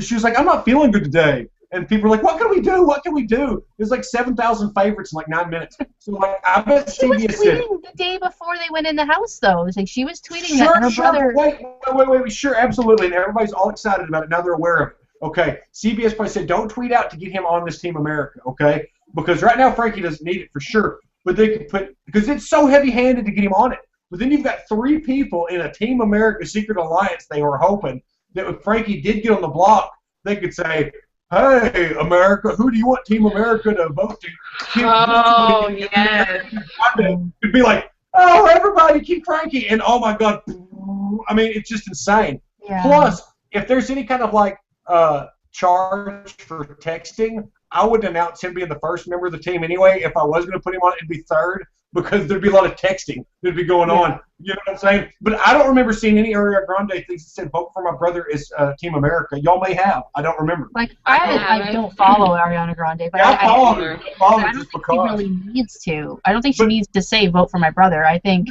She was like, I'm not feeling good today. And people were like, what can we do? What can we do? There's like 7,000 favorites in like 9 minutes. So like, I bet she was tweeting the day before they went in the house, though. It was like she was tweeting that her brother... Wait. Sure, absolutely. And everybody's all excited about it. Now they're aware of it. Okay, CBS probably said, don't tweet out to get him on this Team America, okay? Because right now Frankie doesn't need it for sure. But they could put, because it's so heavy-handed to get him on it. But then you've got 3 people in a Team America Secret Alliance they were hoping that if Frankie did get on the block, they could say, hey, America, who do you want Team America to vote to? Oh, yes. It'd be like, oh, everybody keep Frankie. And oh, my God. I mean, it's just insane. Yeah. Plus, if there's any kind of like, charge for texting, I would announce him being the first member of the team anyway. If I was going to put him on, it'd be third because there'd be a lot of texting that'd be going on. You know what I'm saying? But I don't remember seeing any Ariana Grande things that said vote for my brother is Team America. Y'all may have. I don't remember. Like I don't follow Ariana Grande, but I follow her. I don't think she really needs to. I don't think she needs to say vote for my brother. I think.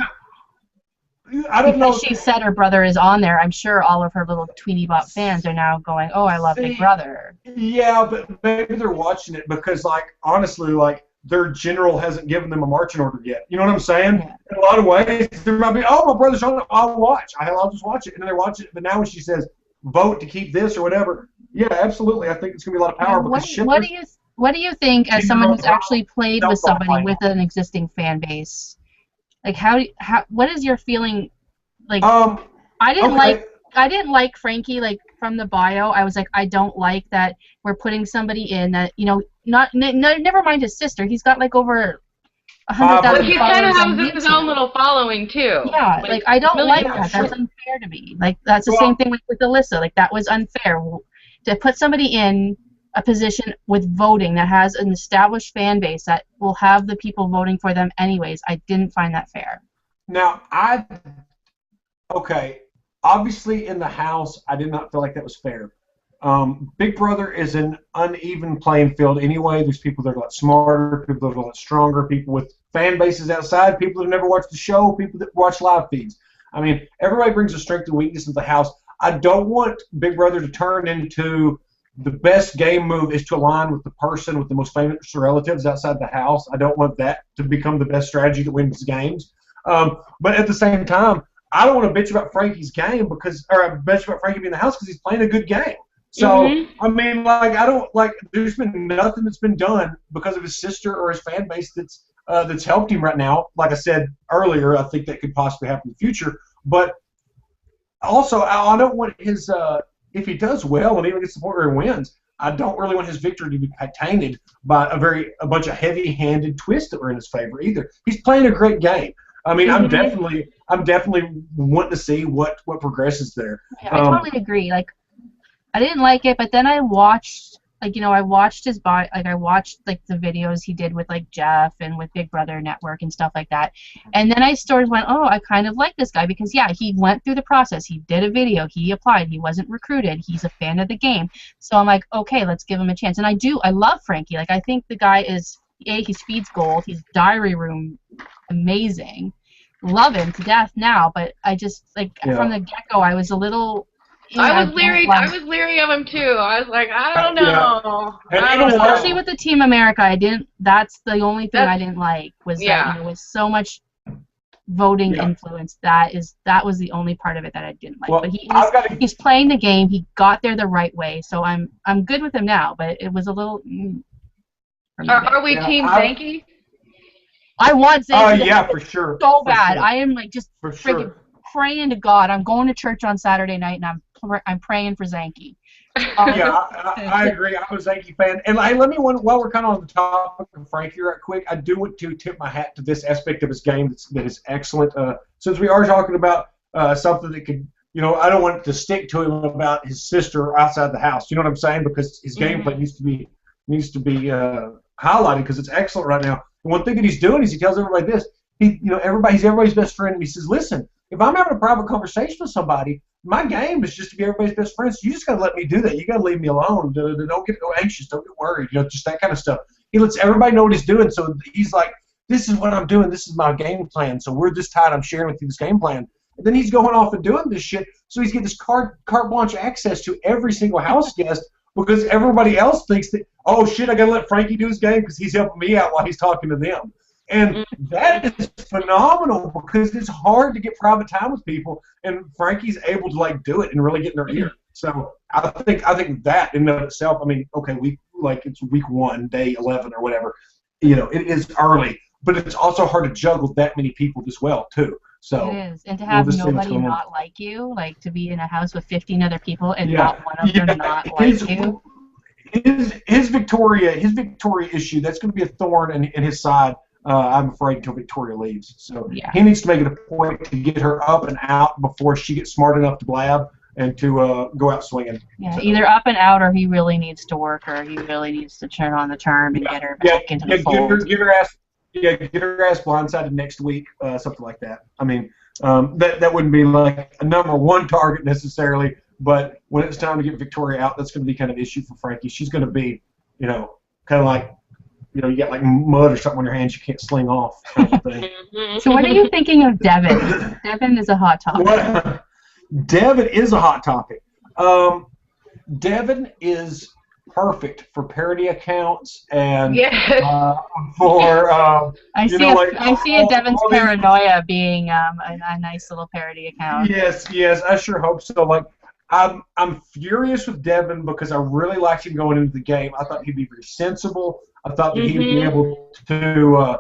I don't know. Because she said her brother is on there, I'm sure all of her little Tweety Bop fans are now going, "Oh, I love Big Brother." Yeah, but maybe they're watching it because, like, honestly, like, their general hasn't given them a marching order yet. You know what I'm saying? Yeah. In a lot of ways, there might be, oh, my brother's on it, I'll watch. I'll just watch it. And then they watch it. But now when she says, vote to keep this or whatever, yeah, absolutely. I think it's going to be a lot of power. What do you think, as someone who's actually played with somebody with an existing fan base? Like, what is your feeling? Like, I didn't like Frankie, like, from the bio. I was like, I don't like that we're putting somebody in that, you know, never mind his sister. He's got like over 100,000 followers. He kind of has his own little following too. Yeah, like I don't like that. That's unfair to me. Like, that's the same thing with Alyssa. Like, that was unfair to put somebody in a position with voting that has an established fan base that will have the people voting for them anyways. I didn't find that fair. Now, obviously in the house, I did not feel like that was fair. Big Brother is an uneven playing field anyway. There's people that are a lot smarter, people that are a lot stronger, people with fan bases outside, people that have never watched the show, people that watch live feeds. I mean, everybody brings a strength and weakness into the house. I don't want Big Brother to turn into the best game move is to align with the person with the most famous relatives outside the house. I don't want that to become the best strategy that wins games. But at the same time, I don't want to bitch about Frankie's game or bitch about Frankie being in the house because he's playing a good game. So, I mean, like, there's been nothing that's been done because of his sister or his fan base that's helped him right now. Like I said earlier, I think that could possibly happen in the future. But also, I don't want his, if he does well and even gets support or wins, I don't really want his victory to be tainted by a bunch of heavy-handed twists that were in his favor either. He's playing a great game. I mean, I'm definitely wanting to see what progresses there. Yeah, I totally agree. Like, I didn't like it, but then I watched, like, you know, I watched the videos he did with, like, Jeff and with Big Brother Network and stuff like that. And then I sort of went, oh, I kind of like this guy because, yeah, he went through the process. He did a video. He applied. He wasn't recruited. He's a fan of the game. So I'm like, okay, let's give him a chance. And I love Frankie. Like, I think the guy is, he feeds gold. He's diary room amazing. Love him to death now, but I just, like, from the get-go, I was a little... I was leery of him too. I was like, I don't know. Especially with the Team America, that's the only thing I didn't like was that there was so much voting influence. That was the only part of it that I didn't like. Well, but he's playing the game. He got there the right way, so I'm good with him now. But it was a little. Are we Team Zanky? I want Zanky. Oh yeah, for sure. So bad. Sure. I am like just freaking praying to God. I'm going to church on Saturday night and I'm praying for Zanky. Yeah, I agree. I'm a Zanky fan. And let me, while we're kind of on the topic of Frankie right quick, I do want to tip my hat to this aspect of his game that is excellent. Since we are talking about something that could, you know, I don't want to stick to him about his sister outside the house. You know what I'm saying? Because his gameplay needs to be highlighted because it's excellent right now. And one thing that he's doing is he tells everybody this. He's everybody's best friend, and he says, listen, if I'm having a private conversation with somebody, my game is just to be everybody's best friend. So you just got to let me do that. You got to leave me alone. Don't get anxious. Don't get worried. You know, just that kind of stuff. He lets everybody know what he's doing. So he's like, this is what I'm doing. This is my game plan. So we're this tight. I'm sharing with you this game plan. And then he's going off and doing this shit. So he's getting this carte blanche access to every single house guest because everybody else thinks that, oh, shit, I got to let Frankie do his game because he's helping me out while he's talking to them. And that is phenomenal because it's hard to get private time with people, and Frankie's able to like do it and really get in their ear. So I think that in and of itself, I mean, okay, it's week 1, day 11 or whatever. You know, it is early, but it's also hard to juggle that many people as well too. So it is, and to have nobody not like you, like to be in a house with 15 other people and not one of them not like you. His Victoria issue, that's going to be a thorn in his side. I'm afraid until Victoria leaves. So he needs to make it a point to get her up and out before she gets smart enough to blab and to go out swinging. Yeah, either up and out, or he really needs to work, or he really needs to turn on the charm and get her back into the fold. Get her ass blindsided next week, something like that. I mean, that wouldn't be like a #1 target necessarily, but when it's time to get Victoria out, that's going to be kind of an issue for Frankie. She's going to be, you know, kind of like you get like mud or something on your hands you can't sling off kind of thing. So what are you thinking of Devin? Devin is a hot topic. Devin is a hot topic. Devin is perfect for parody accounts and for I see a Devin's paranoia being a nice little parody account. Yes, I sure hope so. Like I'm furious with Devin because I really liked him going into the game. I thought he'd be very sensible. I thought that he'd be able to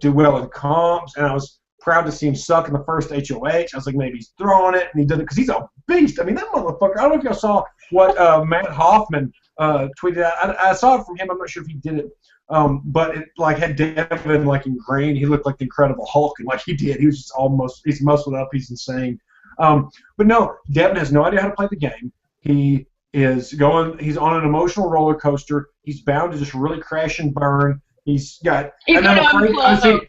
do well in comps, and I was proud to see him suck in the first HOH. I was like, maybe he's throwing it, and he did it because he's a beast. I mean, that motherfucker. I don't know if y'all saw what Matt Hoffman tweeted out. I saw it from him. I'm not sure if he did it, but it like had Devin like in green. He looked like the Incredible Hulk, and like he did. He was just he's muscled up. He's insane. But no, Devin has no idea how to play the game. He's on an emotional roller coaster. He's bound to just really crash and burn. He's going to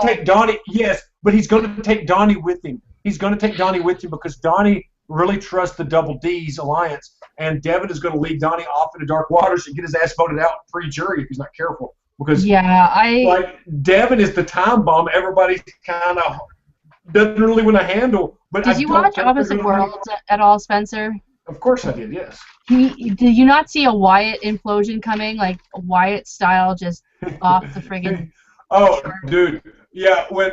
take Donnie. Yes, but he's going to take Donnie with him. He's going to take Donnie with him because Donnie really trusts the Double D's alliance, and Devin is going to lead Donnie off into dark waters and get his ass voted out pre-jury if he's not careful. Because Devin is the time bomb. Everybody kind of doesn't really want to handle. But did you watch Opposite Worlds at all, Spencer? Of course I did. Yes. Did you not see a Wyatt implosion coming, like Wyatt style, just off the friggin'? Oh, dude. Yeah, when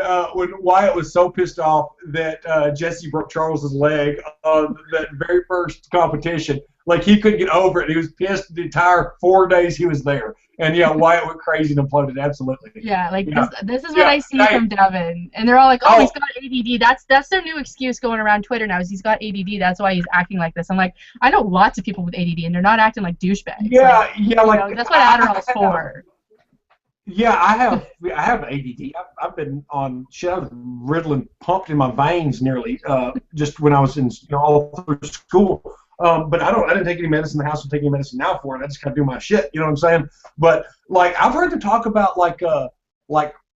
Wyatt was so pissed off that Jesse broke Charles's leg on that very first competition, like he couldn't get over it. He was pissed the entire 4 days he was there. And yeah, Wyatt went crazy and imploded. Absolutely. Yeah, like this is what I see from Devin, and they're all like, "Oh, he's got ADD." That's their new excuse going around Twitter now. Is he's got ADD? That's why he's acting like this. I'm like, I know lots of people with ADD, and they're not acting like douchebags. Yeah, that's what Adderall's for. Yeah, I have ADD. I've been on shit. I was Ritalin pumped in my veins nearly just when I was in all through school. But I didn't take any medicine in the house. I'm taking medicine now for it. I just kind of do my shit. You know what I'm saying? But like I've heard them talk about like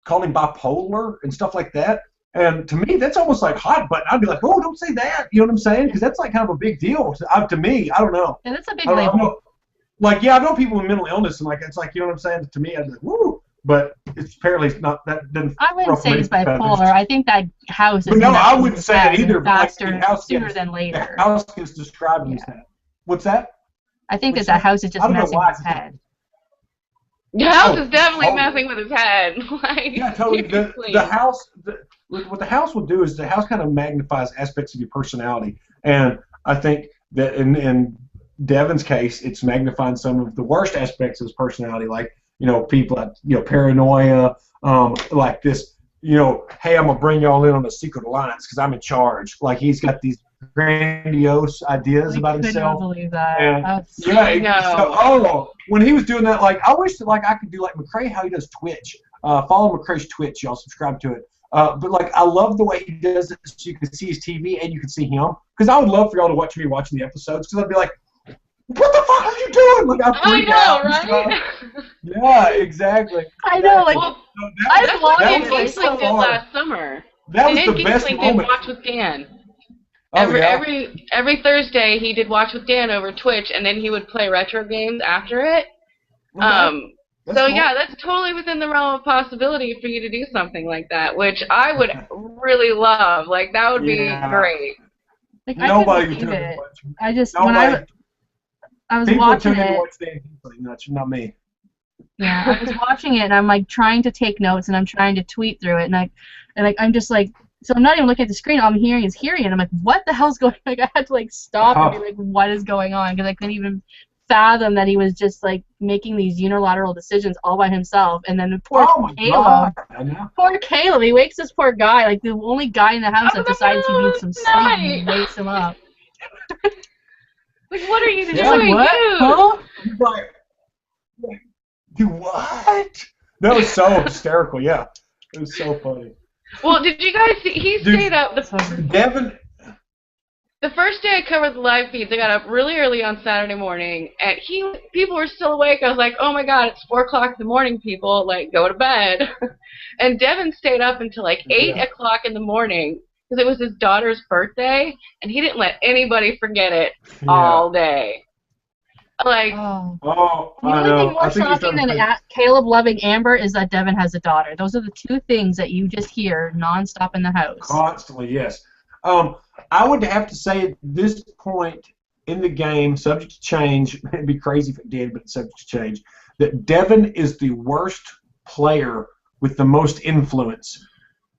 calling bipolar and stuff like that. And to me, that's almost like hot button. I'd be like, oh, don't say that. You know what I'm saying? Because that's like kind of a big deal to me. I don't know. And it's a big label. Like, yeah, I know people with mental illness, and like it's like, you know what I'm saying? To me, I'd be like, woo. But it's apparently not that. I wouldn't say it's bipolar. I think that house is. But no, I wouldn't say it either. Faster, sooner than later. The house is described as that. What's that? I think that house is just messing with his head. The house is definitely messing with his head. Like, yeah, totally. The house. What the house will do is the house kind of magnifies aspects of your personality, and I think that in Devin's case, it's magnifying some of the worst aspects of his personality, like. People like, paranoia, like this, hey, I'm going to bring y'all in on a secret alliance because I'm in charge. Like, he's got these grandiose ideas about himself. I believe that. And, when he was doing that, like, I wish that, like, I could do, like, McCray, how he does Twitch. Follow McCray's Twitch. Y'all subscribe to it. But, like, I love the way he does it so you can see his TV and you can see him. Because I would love for y'all to watch me watching the episodes because I'd be like, what the fuck are you doing? Like, I know, right? Yeah, exactly. I know, like, that's what Dan Ginsling did last summer. That was the best moment. Did Watch with Dan. Every Thursday he did Watch with Dan over Twitch, and then he would play retro games after it. Okay. Cool. Yeah, that's totally within the realm of possibility for you to do something like that, which I would really love. Like, that would be great. Like, nobody would do it. I was watching it. That's not me. Yeah, I was watching it, and I'm like trying to take notes, and I'm trying to tweet through it, and I'm just like, so I'm not even looking at the screen. All I'm hearing is hearing, and I'm like, what the hell's going on? Like, I had to like stop and be like, what is going on? Because I couldn't even fathom that he was just like making these unilateral decisions all by himself, and then poor Caleb. Poor Caleb. He wakes this poor guy, like the only guy in the house that decides he needs some sleep, and he wakes him up. Like, what are you doing, like, what? Dude? Huh? Do what? That was so hysterical, yeah. It was so funny. Well, did you guys see, he stayed up, Devin. The first day I covered the live feeds, I got up really early on Saturday morning, and people were still awake. I was like, oh my god, it's 4 o'clock in the morning, people, like, go to bed. And Devin stayed up until like 8 o'clock in the morning, because it was his daughter's birthday, and he didn't let anybody forget it all day. Like, I the only know. thing more shocking than Caleb loving Amber is that Devin has a daughter. Those are the two things that you just hear nonstop in the house. Constantly, yes. I would have to say at this point in the game, subject to change, it'd be crazy if it did, but it's subject to change, that Devin is the worst player with the most influence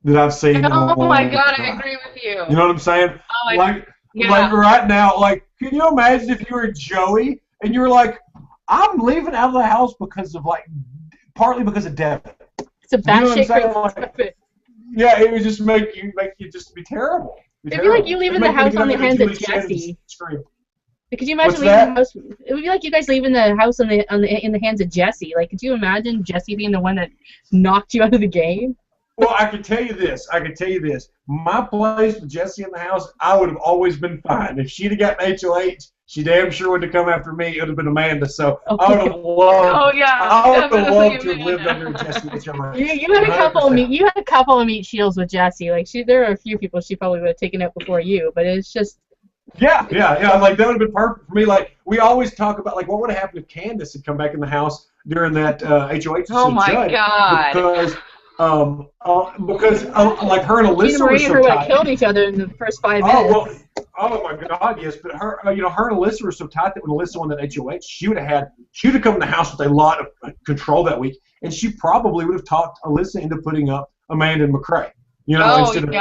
that I've seen. Oh my God, I agree with you. You know what I'm saying? Oh, like right now, like, can you imagine if you were Joey and you were like, I'm leaving out of the house because of partly because of Devin. It's a batshit crazy. Yeah, it would just make you just be terrible. It'd be like you leaving the house on the hands of Jesse. Could you imagine leaving the house? It would be like you guys leaving the house in the hands of Jesse. Like, could you imagine Jesse being the one that knocked you out of the game? Well, I can tell you this. My place with Jesse in the house, I would have always been fine. If she'd have gotten HOH, she damn sure would have come after me. It would have been Amanda. So I would have loved. Oh yeah. I would have loved to have lived under Jesse. You had a couple of meat. You had a couple of meat shields with Jesse. Like there are a few people she probably would have taken out before you, but it's just. Yeah. Like that would have been perfect for me. Like we always talk about, like, what would have happened if Candace had come back in the house during that HOH? Oh my God. Because like her and Alyssa were so tight. Killed each other in the first 5 minutes. Oh my God, yes. But her, her and Alyssa were so tight that when Alyssa won that HOH, she would have come in the house with a lot of control that week, and she probably would have talked Alyssa into putting up Amanda and McCrae. Instead of the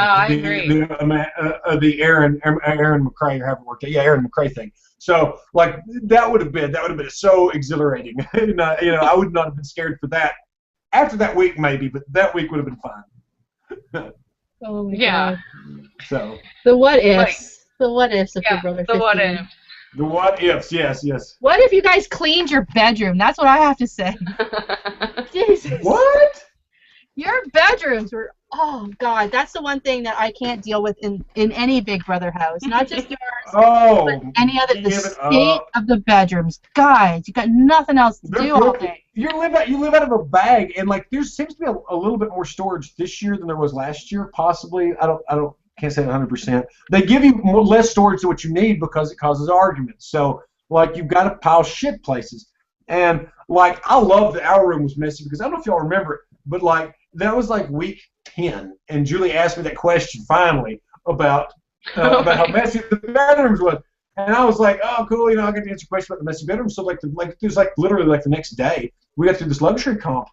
Aaron McCrae, or haven't worked out. Yeah, Aaron McCrae thing. So like that would have been so exhilarating. And, I would not have been scared for that. After that week, maybe, but that week would have been fine. Oh my God. So. The what ifs. The what ifs of Big Brother 15. The what ifs. The what ifs, yes. What if you guys cleaned your bedroom? That's what I have to say. Jesus. What? Your bedrooms were, oh God, that's the one thing that I can't deal with in any Big Brother house. Not just yours, but any other. The state of the bedrooms. Guys, you got nothing else to do all day. You live out of a bag, and like there seems to be a little bit more storage this year than there was last year, possibly. Can't say 100%. They give you less storage than what you need because it causes arguments. So like you've got to pile shit places. And like I love that our room was messy because I don't know if y'all remember it, but like that was like week 10, and Julie asked me that question finally about how messy the bedrooms was, and I was like, oh cool, I get to answer questions about the messy bedrooms. So like it was like literally like the next day we got through this luxury comp,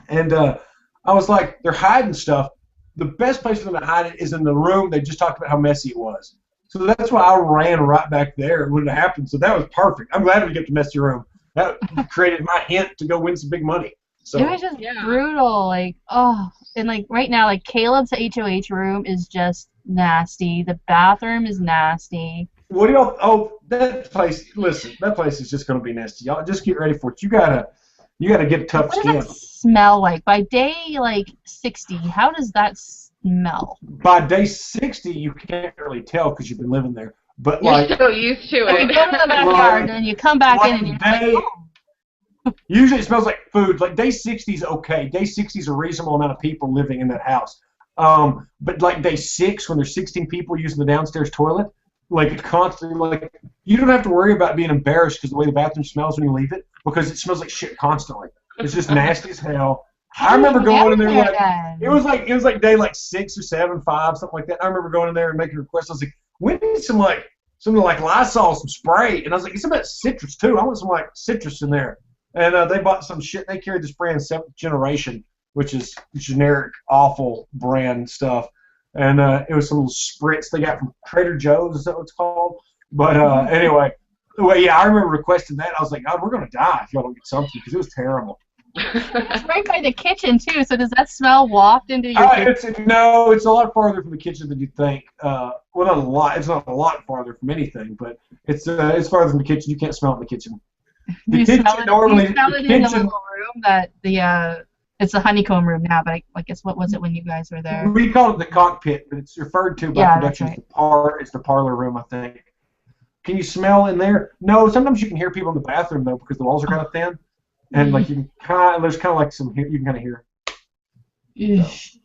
and I was like, they're hiding stuff. The best place for them to hide it is in the room they just talked about how messy it was. So that's why I ran right back there when it happened. So that was perfect. I'm glad we get the messy room. That created my hint to go win some big money. So. It was just brutal, and like right now, like Caleb's HOH room is just nasty. The bathroom is nasty. What do y'all? Oh, that place. Listen, that place is just gonna be nasty. Y'all just get ready for it. You gotta get a tough skin. What does it smell like by day 60? How does that smell? By day 60, you can't really tell because you've been living there. But you're so used to it. You go to the backyard and you come back in and you're like, oh. Usually it smells like food. Like day 60 is okay. Day 60 is a reasonable amount of people living in that house. But like day 6, when there's 16 people using the downstairs toilet, like constantly, like you don't have to worry about being embarrassed because the way the bathroom smells when you leave it, because it smells like shit constantly. It's just nasty as hell. I remember going in there it was like day 6 or 7, 5, something like that. I remember going in there and making requests. I was like, we need some like Lysol, some spray, and I was like, it's about citrus too. I want some like citrus in there. And they bought some shit. They carried this brand 7th Generation, which is generic, awful brand stuff. And it was some little spritz they got from Trader Joe's. Is that what it's called? But anyway, I remember requesting that. I was like, God, we're going to die if y'all don't get something because it was terrible. It's right by the kitchen, too. So does that smell waft into your kitchen? No, it's a lot farther from the kitchen than you'd think. Well, not a lot. It's not a lot farther from anything, but it's farther from the kitchen. You can't smell it in the kitchen. You smell it in the little room that it's a honeycomb room now, but I guess what was it when you guys were there? We call it the cockpit, but it's referred to by production as it's the parlor room, I think. Can you smell in there? No, sometimes you can hear people in the bathroom though because the walls are kind of thin, and like there's kind of like some you can kind of hear. So.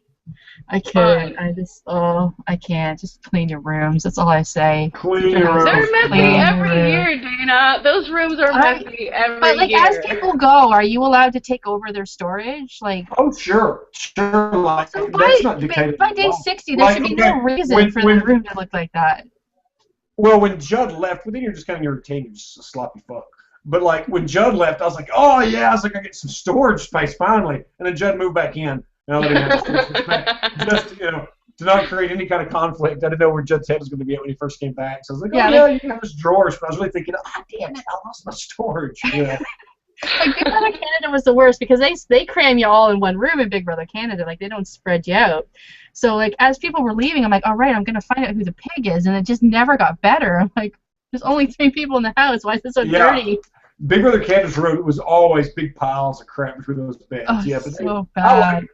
I can't. I can't. Just clean your rooms. That's all I say. Clean your rooms. They're messy every year, Dana. Those rooms are messy every year. But like, as people go, are you allowed to take over their storage? Like, oh sure. Like, so that's not dictated. by day 60, there should be no reason for the room to look like that. Well, when Judd left, well, then you're just kind of your routine. You're just a sloppy fuck. But like when Judd left, I was like, oh yeah, I was like, I get some storage space finally. And then Judd moved back in, and I let him have storage space. Just to not create any kind of conflict. I didn't know where Judd's head was going to be at when he first came back. So I was like, oh yeah, you can have his drawers. But I was really thinking, oh damn it, I lost my storage. Yeah. Like Big Brother Canada was the worst because they cram you all in one room in Big Brother Canada. Like, they don't spread you out. So like, as people were leaving, I'm like, all right, I'm gonna find out who the pig is, and it just never got better. I'm like, there's only 3 people in the house. Why is it so dirty? Big Brother Canada's room, it was always big piles of crap between those beds. Oh, yeah, but so bad.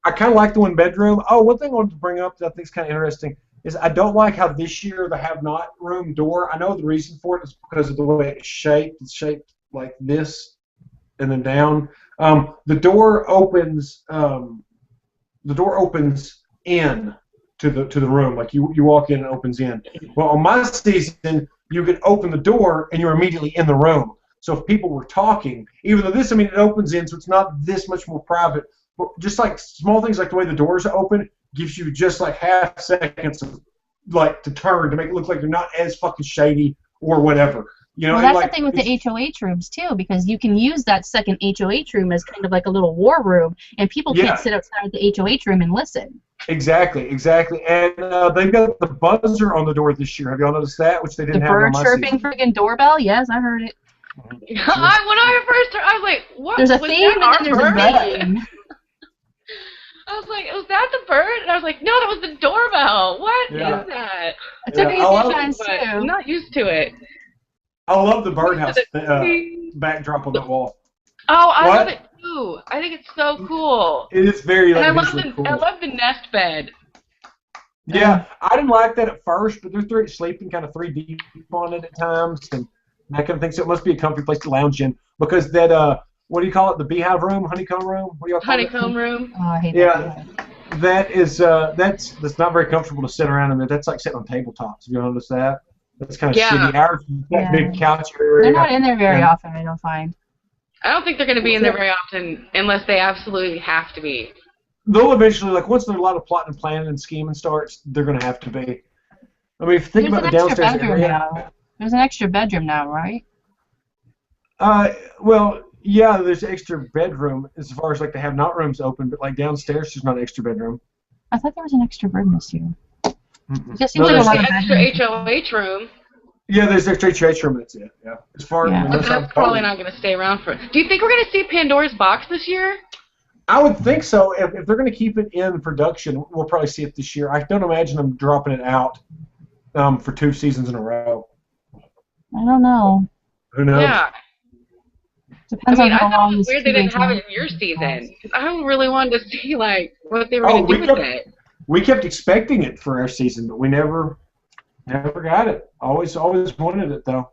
I kind of like the one bedroom. Oh, one thing I wanted to bring up that I think is kind of interesting is I don't like how this year the have-not room door. I know the reason for it is because of the way it's shaped. It's shaped like this, and then down. The door opens. The door opens in to the room. Like you walk in and it opens in. Well, on my season, you could open the door and you're immediately in the room. So if people were talking, even though this, I mean, it opens in, so it's not this much more private. But just like small things like the way the doors open gives you just like half seconds of, like, to turn to make it look like you're not as fucking shady or whatever. You know, well, that's like, the thing with the HOH rooms too, because you can use that second HOH room as kind of like a little war room, and people can't sit outside the HOH room and listen. Exactly. And they've got the buzzer on the door this year. Have y'all noticed that? Which they didn't have on my season. The bird chirping friggin' doorbell? Yes, I heard it. When I first heard, I was like, what? There's a theme and then there's a name. I was like, was that the bird? And I was like, no, that was the doorbell. What is that? It took me a few times too. I'm not used to it. I love the birdhouse backdrop on the wall. Oh, I love it too. I think it's so cool. It is very cool. I love the nest bed. Yeah, I didn't like that at first, but they're sleeping kind of 3 deep on it at times, and that kind of thing. So it must be a comfy place to lounge in because that what do you call it? The beehive room, honeycomb room? What do y'all call it? Honeycomb room. Oh, I hate that. That is that's not very comfortable to sit around in there. That's like sitting on tabletops. Have you noticed that? That's kind of shitty. Ours, that big couch area. They're not in there very often, I don't find. I don't think they're going to be in there very often unless they absolutely have to be. They'll eventually, like, once there's a lot of plotting and planning and scheming starts, they're going to have to be. I mean, if you think about the downstairs area. There's an extra bedroom now, right? Well, yeah, there's an extra bedroom as far as, like, they have not rooms open, but, like, downstairs there's not an extra bedroom. I thought there was an extra room this year. Mm-mm. Just seems like a lot of extra HOH room. Yeah, there's extra HOH room. That's it. Yeah, as far as that's probably not going to stay around for. Do you think we're going to see Pandora's Box this year? I would think so. If they're going to keep it in production, we'll probably see it this year. I don't imagine them dropping it out for 2 seasons in a row. I don't know. Who knows? Yeah. Depends on how long it was weird they didn't have it in your season. I really wanted to see like what they were going to do with it. We kept expecting it for our season, but we never got it. Always wanted it though.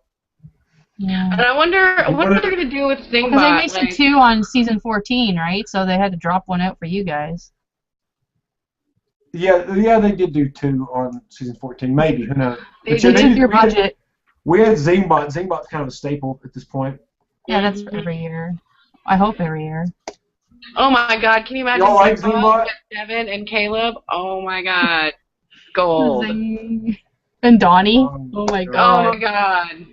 Yeah. And I wonder what they're going to do with Zingbot. Because they made 2 on season 14, right? So they had to drop one out for you guys. Yeah, they did do 2 on season 14. Maybe, who knows? They took your budget. We had Zingbot. Zingbot's kind of a staple at this point. Yeah, that's for every year. I hope every year. Oh my God! Can you imagine Zingbot? Devin and Caleb? Oh my God, gold. And Donnie. Oh my God. Oh my God.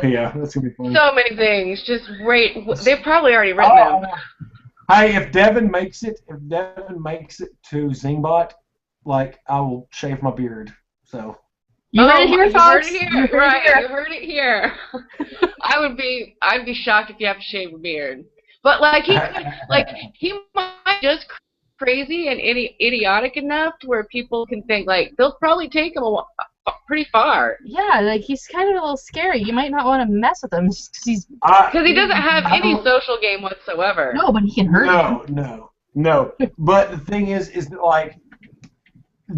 Yeah, that's gonna be funny. So many things. Just great. They've probably already written them. Hey, if Devin makes it to Zingbot, like, I will shave my beard. So. You heard it here, folks. You heard it here. I'd be shocked if you have to shave a beard. But like he might just crazy and idiotic enough to where people can think like they'll probably take him pretty far. Yeah, like he's kind of a little scary. You might not want to mess with him because he doesn't have any social game whatsoever. No, but he can hurt you. No. But the thing is that like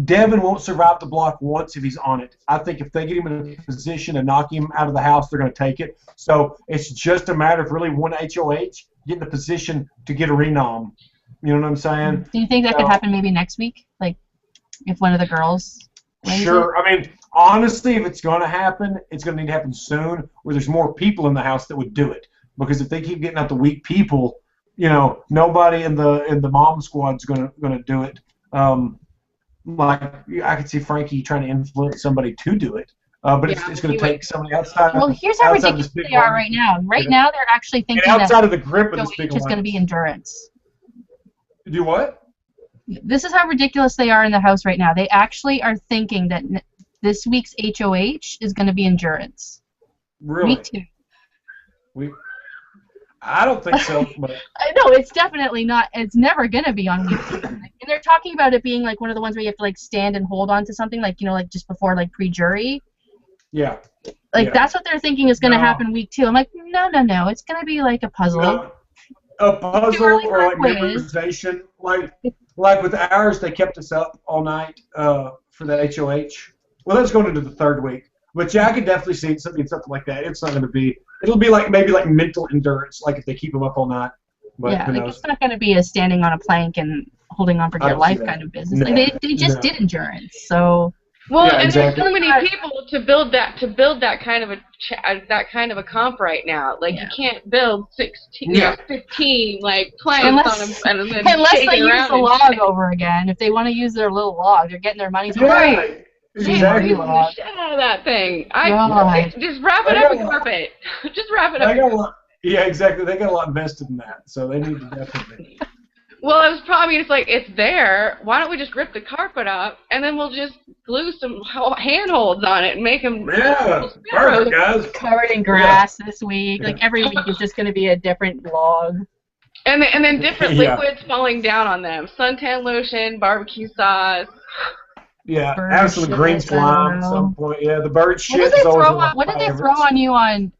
Devin won't survive the block once if he's on it. I think if they get him in a position to knock him out of the house, they're going to take it. So it's just a matter of really one HOH getting the position to get a renom. You know what I'm saying? Do you think that could happen maybe next week? Like, if one of the girls wins Sure. it? I mean, honestly, if it's going to happen, it's going to need to happen soon, where there's more people in the house that would do it. Because if they keep getting out the weak people, you know, nobody in the mom squad's gonna do it. Like I could see Frankie trying to influence somebody to do it, but it's going to take somebody outside. Well, here's how ridiculous they are right now. Right now, they're actually thinking outside that of the grip of this big is going to be endurance. Do what? This is how ridiculous they are in the house right now. They actually are thinking that this week's HOH is going to be endurance. Really? Me too. I don't think so. But I know it's definitely not. It's never going to be on week 2. And they're talking about it being like one of the ones where you have to like stand and hold on to something, like like just before like pre-jury. Yeah. Like that's what they're thinking is going to happen week 2. I'm like, no. It's going to be like a puzzle. No. A puzzle or like memorization, like with ours, they kept us up all night for that HOH. Well, that's going into the 3rd week, but yeah, I could definitely see something like that. It's not going to be. It'll be like maybe like mental endurance, like if they keep them up all night. But yeah, like it's not going to be a standing on a plank and holding on for dear life kind of business. No. Like they just did endurance, so. Well, yeah, and exactly. there's so many people to build that kind of a comp right now. Like you can't build 15 like planks on them and then unless shake they it use around the log over again. If they want to use their little log, they're getting their money's worth. Right. Exactly. The shit out of that thing. Just wrap it up in carpet. Just wrap it up. Yeah, exactly. They got a lot invested in that, so they need to definitely. Well, it was probably, it's like, it's there. Why don't we just rip the carpet up, and then we'll just glue some handholds on it and make them... Yeah, perfect, guys. Covered in grass this week. Like, every week is just going to be a different log. And then different liquids falling down on them. Suntan lotion, barbecue sauce. Yeah, have some green slime at some point. Yeah, the bird shit is always one of my favorites. What did they throw on you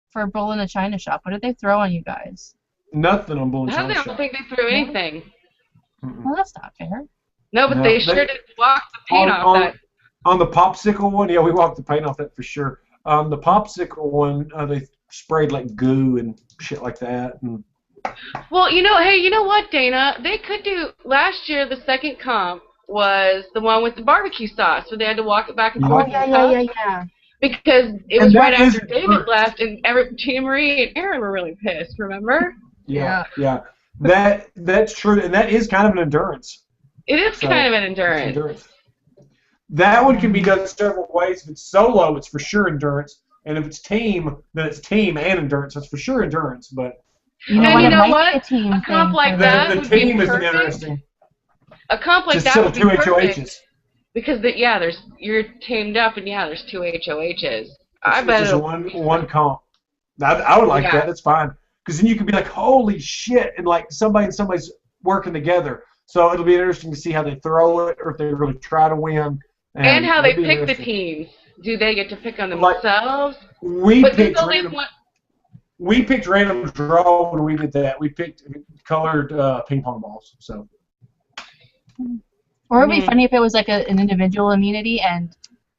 for Bull in a China Shop? What did they throw on you guys? Nothing on Bull in a China Shop. I don't think they threw anything. Well, that's not fair. No, but they sure did walk the paint off that. On the popsicle one, yeah, we walked the paint off that for sure. On the popsicle one, they sprayed like goo and shit like that. And well, hey, you know what, Dana? They could do, last year the second comp was the one with the barbecue sauce, where they had to walk it back and forth. Yeah. Because it was right after David left, and Tina Marie and Aaron were really pissed, remember? Yeah. That's true, and that is kind of an endurance. It is kind of an endurance. That one can be done several ways. If it's solo, it's for sure endurance, and if it's team, then it's team and endurance. That's for sure endurance, but... You know what? A comp like that would be perfect. Interesting. A comp like that would be perfect. HOHs. Because you're teamed up, and there's 2 HOHs. I bet just one comp. I would like that. That's fine. Because then you can be like, holy shit, and like somebody's working together. So it'll be interesting to see how they throw it, or if they really try to win. And how they pick the teams. Do they get to pick on themselves? We picked random draw when we did that. We picked colored ping pong balls. So. Or it would be funny if it was like an individual immunity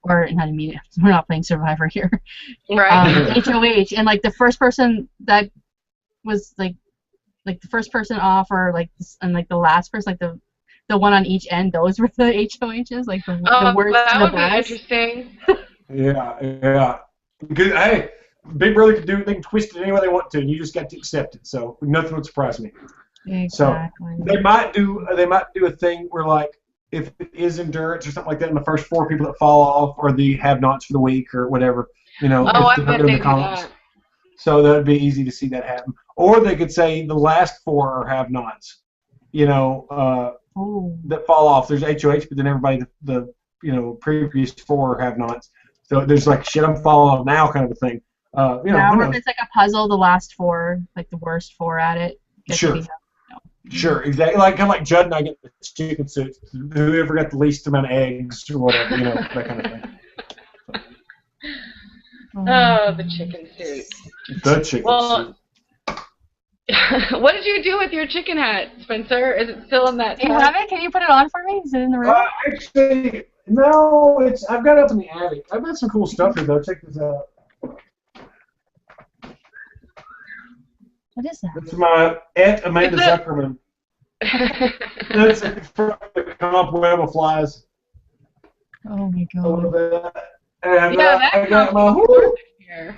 or not immunity. We're not playing Survivor here. Right. HOH, and like the first person that was like the first person off, or like and like the last person, like the one on each end. Those were the HOHs, like the worst that and the would best. be interesting. Yeah. Because hey, Big Brother can do anything, twist it any way they want to, and you just got to accept it. So nothing would surprise me. Exactly. So they might do a thing where, like, if it is endurance or something like that, and the first 4 people that fall off are the have-nots for the week or whatever, I bet they do that. So that would be easy to see that happen. Or they could say the last 4 are have-nots, that fall off. There's HOH, but then everybody, the previous 4 are have-nots. So there's like, shit, I'm falling off now kind of a thing. Or if it's like a puzzle, the last 4, like the worst 4 at it. Sure, exactly. Kind of like Judd and I get the chicken suits. Whoever got the least amount of eggs or whatever, that kind of thing. Oh, the chicken suit. The chicken suit. What did you do with your chicken hat, Spencer? Is it still in that tub? You have it? Can you put it on for me? Is it in the room? Actually, no. I've got it up in the attic. I've got some cool stuff here, though. Check this out. What is that? That's my Aunt Amanda Zuckerman. That's from the comp web of flies. Oh my god. And Yeah, I got my. here.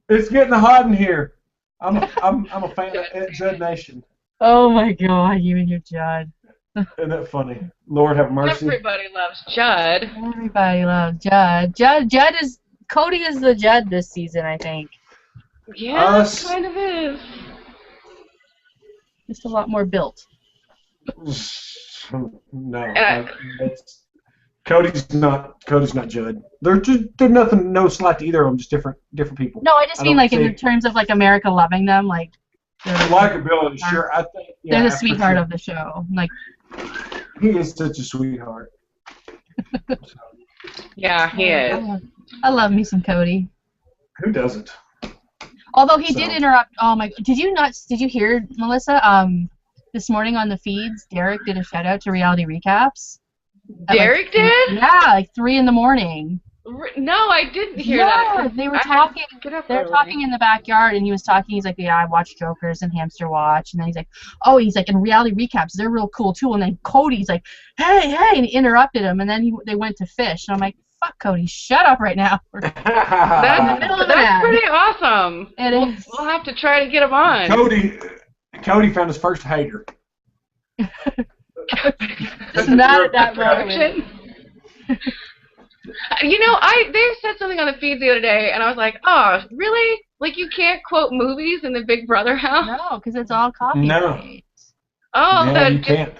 It's getting hot in here. I'm a fan of Judd Nation. Oh my god, you and your Judd. Isn't that funny? Lord have mercy. Everybody loves Judd. Everybody loves Judd. Cody is the Judd this season, I think. Yeah, it kind of is. Just a lot more built. No, Cody's not Judd. They're nothing, no slight to either of them, just different people. No, I just mean like in terms of like America loving them, like likability. Sure, I think they're the sweetheart of the show. Like he is such a sweetheart. Yeah, he is. I love me some Cody. Who doesn't? Although he did interrupt. Oh my! Did you hear, Melissa? This morning on the feeds, Derek did a shout out to Reality Recaps. Derek did? Yeah, like 3 in the morning. No, I didn't hear that. Yeah, they were talking. They were talking in the backyard, and he was talking. He's like, "Yeah, I watch Jokers and Hamster Watch," and then he's like, "Oh, in Reality Recaps, they're real cool too." And then Cody's like, "Hey," and he interrupted him, and then they went to fish, and I'm like, "Fuck, Cody, shut up right now." That's pretty awesome. We'll have to try to get him on. Cody found his first hater. Just not at that moment. You know, they said something on the feed the other day, and I was like, oh, really? Like, you can't quote movies in the Big Brother house? No, because it's all copyright. No. Oh, yeah, you can't.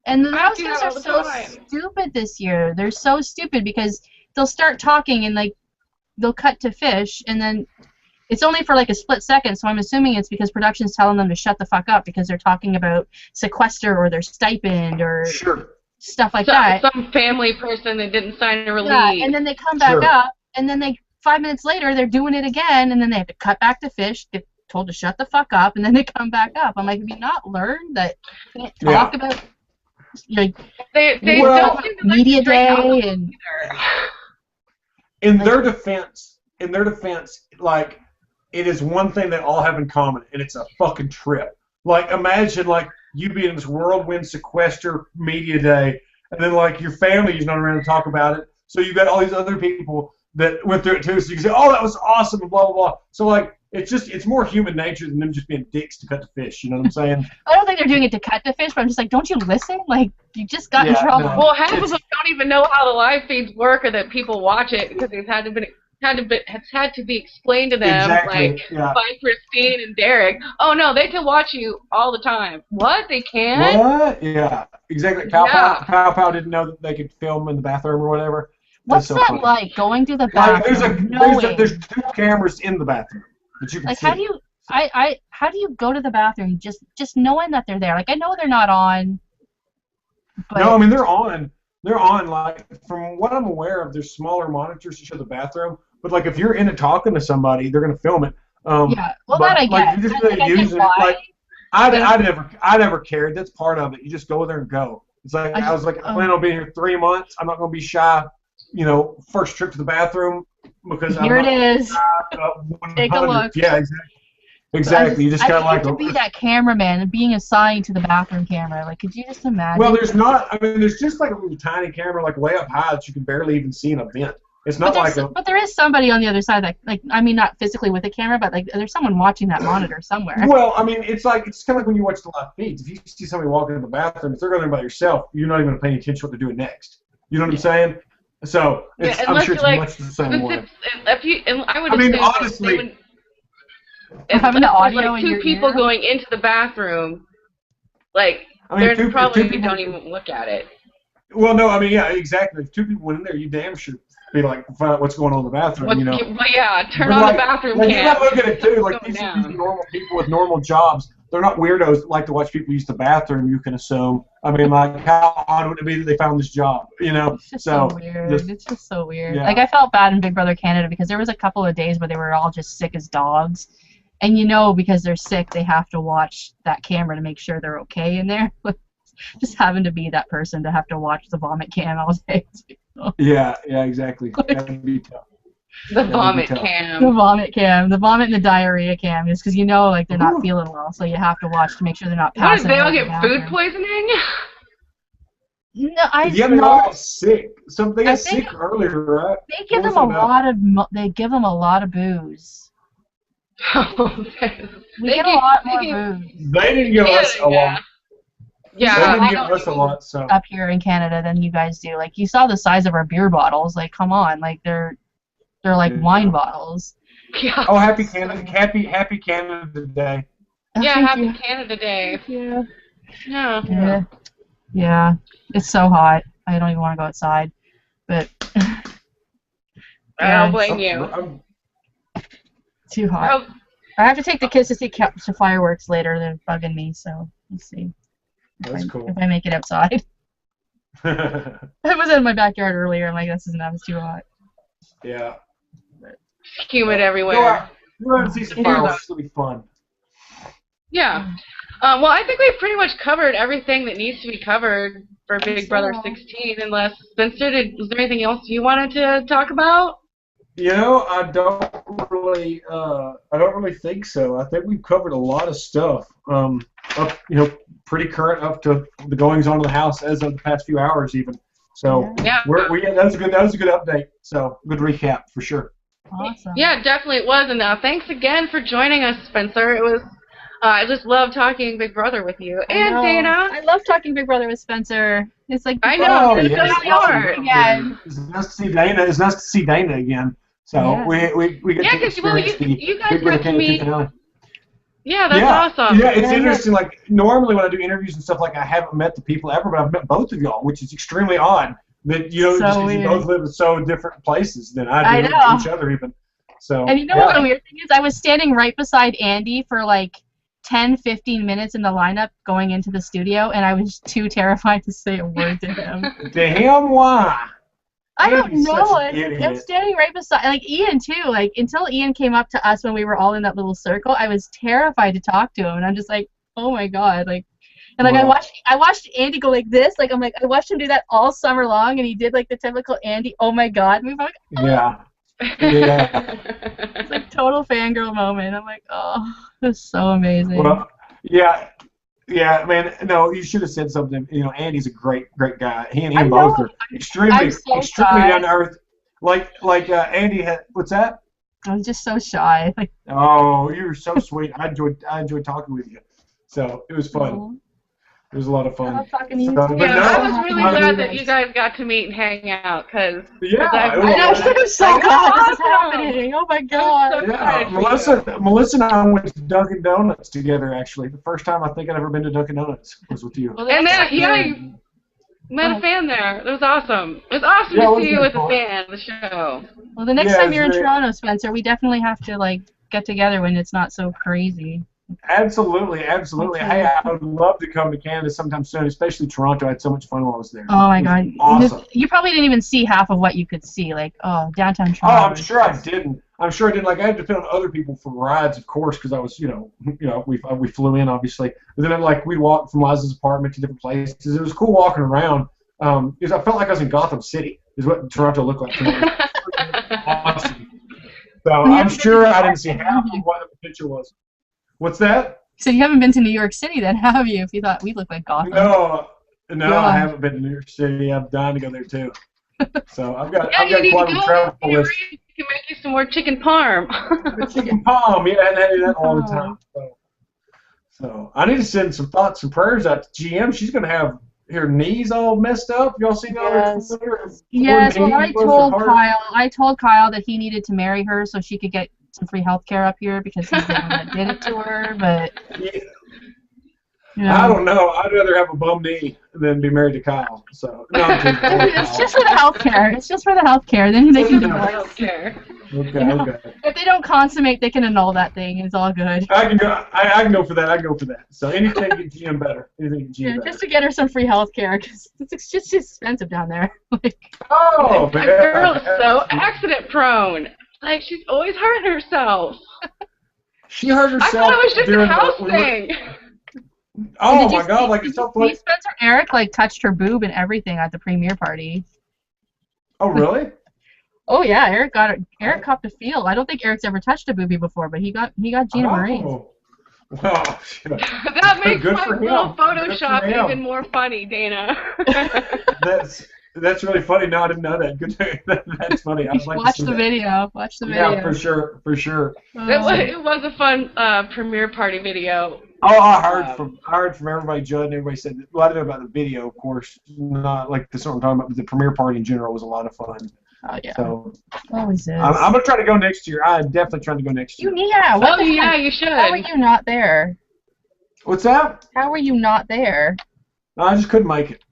And the houses are so stupid this year. They're so stupid because they'll start talking and, like, they'll cut to fish, and then it's only for, like, a split second, so I'm assuming it's because production's telling them to shut the fuck up because they're talking about sequester or their stipend or stuff like that. Some family person that didn't sign a release. Yeah, and then they come back up, and then 5 minutes later, they're doing it again, and then they have to cut back to fish, get told to shut the fuck up, and then they come back up. I'm like, have you not learned that you can't talk about, like, they don't media day and... In their defense, like, it is one thing they all have in common, and it's a fucking trip. Like, imagine, like, you being in this whirlwind sequester media day, and then, like, your family is not around to talk about it, so you've got all these other people that went through it too, so you can say, oh, that was awesome, and blah, blah, blah. So, like, it's more human nature than them just being dicks to cut the fish, you know what I'm saying? I don't think they're doing it to cut the fish, but I'm just like, don't you listen? Like, you just got in trouble. No, well, half of them don't even know how the live feeds work or that people watch it because it's had to be explained to them, by Christine and Derek. Oh no, they can watch you all the time. What? They can? What? Yeah, exactly. Pow Pow didn't know that they could film in the bathroom or whatever. What's that funny. Like? Going to the bathroom? There's 2 cameras in the bathroom that you can see. How do you go to the bathroom just knowing that they're there? Like, I know they're not on. But no, I mean they're on. They're on. Like, from what I'm aware of, there's smaller monitors to show the bathroom. But like, if you're in it talking to somebody, they're gonna film it. Yeah, well, that I get. You're just gonna use it. Like, I never cared. That's part of it. You just go there and go. It's like I was like, I plan on being here 3 months. I'm not gonna be shy. You know, first trip to the bathroom because here it is. Take a look. Yeah, exactly. You just kind of like to be that cameraman and being assigned to the bathroom camera. Like, could you just imagine? Well, there's just like a little tiny camera, like way up high that you can barely even see in a vent. It's not but there is somebody on the other side that, like, I mean, not physically with a camera, but like there's someone watching that monitor somewhere. Well, I mean, it's kind of like when you watch the live feeds. If you see somebody walking in the bathroom, if they're going by yourself, you're not even paying attention to what they're doing next. You know what I'm saying? So I'm sure it's much the same way. Honestly, having the audio like 2 people going into the bathroom, like, they probably don't even look at it. Well, no, I mean, yeah, exactly. If 2 people went in there, you damn sure be like, find out what's going on in the bathroom, you know. Well, yeah, turn on the bathroom cam. You gotta look at it too. Like, these are normal people with normal jobs. They're not weirdos that like to watch people use the bathroom, you can assume. I mean, like, how odd would it be that they found this job, you know? It's just so weird. It's just so weird. Yeah. Like, I felt bad in Big Brother Canada because there was a couple of days where they were all just sick as dogs. And, you know, because they're sick, they have to watch that camera to make sure they're okay in there. Just having to be that person to have to watch the vomit cam all day. Yeah, exactly. That'd be tough. The vomit cam. The vomit cam. The vomit and the diarrhea cam is because you know, like, they're not feeling well, so you have to watch to make sure they're not What if passing they all out. get food poisoning? No, they all got sick. They got sick earlier, right? They give them a lot of. They give them a lot of booze. We get a lot more booze. They didn't give us a lot. Yeah, they didn't give us a lot. So up here in Canada than you guys do. Like, you saw the size of our beer bottles. Like, come on, like they're like wine bottles. Yeah. Oh, happy Canada Day. Yeah, happy Canada Day. Yeah. Yeah. Yeah. It's so hot. I don't even want to go outside. But I don't blame you. Too hot. Oh. I have to take the kids to see fireworks later. They're bugging me, so let's see. That's cool. If I make it outside. I was in my backyard earlier. I'm like, this isn't. It's too hot. Yeah. It's humid everywhere. Go out and see some fireworks. It'll be fun. Yeah. Well, I think we've pretty much covered everything that needs to be covered for Big Brother 16. Unless Spencer, was there anything else you wanted to talk about? You know, I don't really think so. I think we've covered a lot of stuff. Pretty current up to the goings on of the house as of the past few hours, even. So yeah, that was a good update. So good recap for sure. Awesome. Yeah, definitely it was. And thanks again for joining us, Spencer. It was. I just love talking Big Brother with you and Dana. I love talking Big Brother with Spencer. It's like I know. It's nice to see Dana. It's nice to see Dana again. So we get to experience you guys got to meet. Yeah, that's awesome. Yeah, it's interesting. Like, normally when I do interviews and stuff, like, I haven't met the people ever, but I've met both of y'all, which is extremely odd. That just because you both live in so different places than I do, each other even. So. And you know what the weird thing is? I was standing right beside Andy for like 10, 15 minutes in the lineup going into the studio, and I was too terrified to say a word to him. To him, why? I don't know. I'm standing right beside, like, Ian too. Like, until Ian came up to us when we were all in that little circle, I was terrified to talk to him, and I'm just like, oh my god, like, and like I watched Andy go like this, like I watched him do that all summer long, and he did like the typical Andy, oh my god move. I'm like, oh. Yeah. It's like total fangirl moment. I'm like, oh, this is so amazing. Well, yeah, man. No, you should have said something. You know, Andy's a great guy. He and him both are extremely down to earth. Like Andy had. What's that? I'm just so shy. Like, oh, you were so sweet. I enjoyed talking with you. So it was fun. Oh. It was a lot of fun. I love talking to you. I was really glad that you guys got to meet and hang out, because I know, I'm so glad this is happening. Oh my god. Melissa and I went to Dunkin' Donuts together, actually. The first time I think I'd ever been to Dunkin' Donuts was with you. Well, and then, you met a fan there. It was awesome. It was awesome to see you with a fan of the show. Well, the next time you're in Toronto, Spencer, we definitely have to, like, get together when it's not so crazy. Absolutely. Okay. Hey, I would love to come to Canada sometime soon, especially Toronto. I had so much fun while I was there. Oh my god. Awesome. You probably didn't even see half of what you could see, like, downtown Toronto. Oh, I'm sure I didn't. Like, I had to depend on other people for rides, of course, because I was, we flew in, obviously. But then, like, we walked from Liza's apartment to different places. It was cool walking around. Because I felt like I was in Gotham City, is what Toronto looked like to me. Awesome. So I'm sure I didn't see half of what the picture was. What's that? So you haven't been to New York City then, have you? If you thought we looked like Gotham. No, I haven't been to New York City. I'm dying to go there too. So I've got quite a travel list. You can make you some more chicken parm. Chicken parm, yeah, and I do that all the time. So I need to send some thoughts and prayers out to GM. She's gonna have her knees all messed up. Y'all seen that? Yes. Well, I told Kyle that he needed to marry her so she could get some free health care up here, because he's the one that did it to her, but I don't know. I'd rather have a bum knee than be married to Kyle. So it's just for the health care. It's just for the health care. Then they can divorce. Okay. If they don't consummate, they can annul that thing. It's all good. I can go. I can go for that. So anything to get GM better. Just to get her some free health care, because it's just expensive down there. That girl is so accident prone. Like, she's always hurting herself. She hurt herself. I thought it was just a house thing. Oh my god! Like, it's so funny. Spencer Eric touched her boob and everything at the premiere party. Oh really? Oh yeah, Eric copped a feel. I don't think Eric's ever touched a boobie before, but he got Gina Marie's. Well, that makes my little Photoshop even more funny, Dana. That's really funny. No, I didn't know that. Good. That's funny. I'd like Watch the video. Watch the video. Yeah, for sure. It was a fun premiere party video. Oh, I heard from everybody, Judd, and everybody said that, well, I don't know about the video, of course, not like the sort I'm talking about, but the premiere party in general was a lot of fun. Oh yeah. So always is. I'm gonna try to go next year. I'm definitely trying to go next year. You should. How were you not there? What's that? How were you not there? No, I just couldn't make it.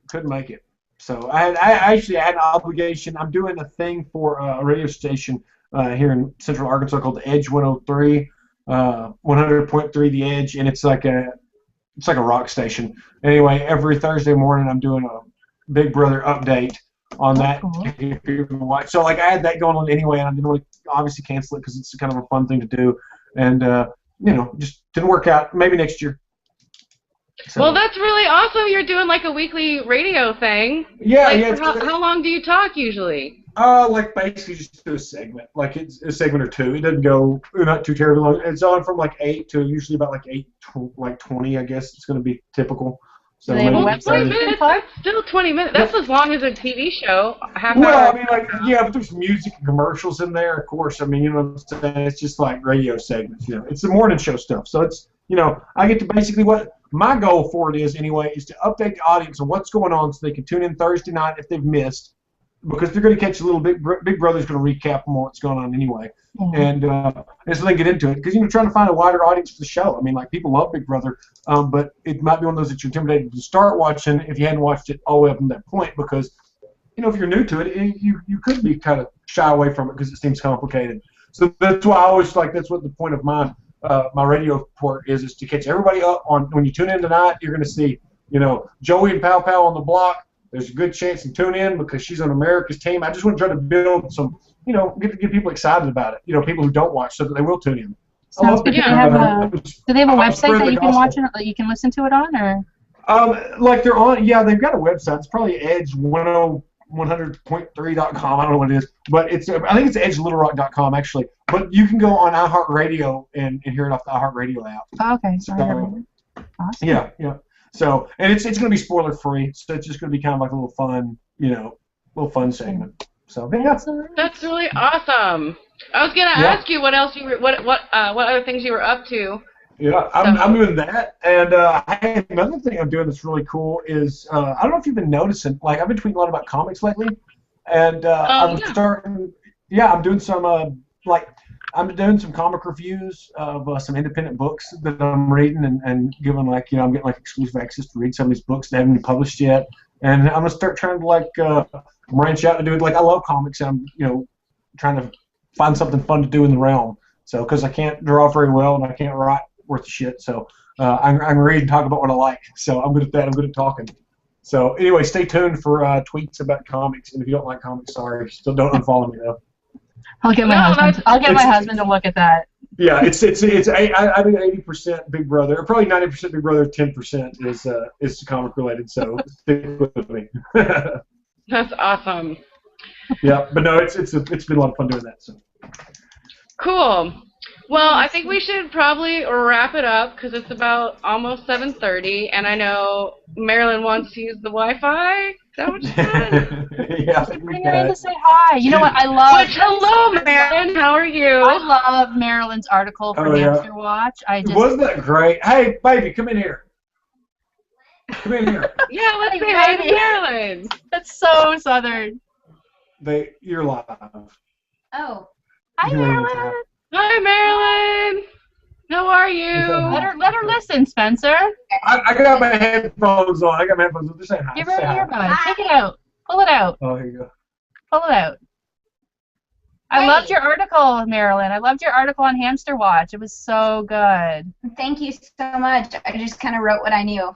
So I actually had an obligation. I'm doing a thing for a radio station here in Central Arkansas called Edge 103, 100.3 The Edge, and it's like a rock station. Anyway, every Thursday morning I'm doing a Big Brother update on that. Cool. So like I had that going on anyway, and I didn't really obviously cancel it because it's kind of a fun thing to do, and just didn't work out. Maybe next year. So. Well, that's really awesome. You're doing like a weekly radio thing. Yeah, How long do you talk usually? Like basically just do a segment. Like it's a segment or two. It doesn't go not too terribly long. It's on from like 8 to usually about like 20. I guess it's going to be typical. So they have a website. 20 minutes. That's still 20 minutes. That's as long as a TV show. Well, I mean, but there's music and commercials in there, of course. I mean, you know what I'm saying? It's just like radio segments. It's the morning show stuff. So it's I get to basically what my goal for it is anyway is to update the audience on what's going on so they can tune in Thursday night if they've missed, because they're going to catch a little Big Brother's going to recap them on what's going on anyway, and so they get into it because trying to find a wider audience for the show. I mean, like people love Big Brother, but it might be one of those that you're intimidated to start watching if you hadn't watched it all the way up to that point, because if you're new to it, you could be kind of shy away from it because it seems complicated. So that's why I always that's what the point of my radio report is to catch everybody up on when you tune in tonight. You're going to see Joey and Pow Pow on the block. There's a good chance to tune in because she's on America's team. I just want to try to build some, get people excited about it. People who don't watch, so that they will tune in. Sounds good. Do they have a website that you can watch it, that you can listen to it on, or? Like they're on. Yeah, they've got a website. It's probably Edge 100.3.com. I don't know what it is, but I think it's edgelittlerock.com actually. But you can go on iHeartRadio and hear it off the iHeartRadio app. Oh, okay. So, awesome. Yeah. So, and it's going to be spoiler free, so it's just going to be kind of like a little fun segment. So, yeah. That's really awesome. I was going to ask you what else what other things you were up to. Yeah, I'm doing that, and another thing I'm doing that's really cool is I don't know if you've been noticing, like I've been tweeting a lot about comics lately, and I'm doing some I'm doing some comic reviews of some independent books that I'm reading and giving I'm getting exclusive access to read some of these books that haven't been published yet, and I'm gonna start trying to branch out and do it. I love comics, and I'm trying to find something fun to do in the realm. So because I can't draw very well and I can't write worth of shit, so I'm ready to talk about what I like. So I'm good at that. I'm good at talking. So anyway, stay tuned for tweets about comics. And if you don't like comics, sorry, still don't unfollow me though. I'll get my husband to look at that. Yeah, I do 80% Big Brother, or probably 90% Big Brother, 10% is comic related. So stick with me. That's awesome. Yeah, but no, it's been a lot of fun doing that. So. Cool. Well, I think we should probably wrap it up because it's about almost 7:30, and I know Marilyn wants to use the Wi-Fi. Is that what you said? Yeah. Bring her in to say hi. You know what? I love. Hello, Marilyn. How are you? I love Marilyn's article for Hamster Watch. Wasn't that great? Hey, baby, come in here. Come in here. Yeah, let's say hi to Marilyn. That's so southern. You're live. Oh. Hi, Marilyn. Hi, Marilyn. How are you? Let her listen, Spencer. I got my headphones on. Just say hi. Give her an earbud. Take it out. Pull it out. Oh, here you go. Pull it out. I loved your article, Marilyn. I loved your article on Hamster Watch. It was so good. Thank you so much. I just kind of wrote what I knew.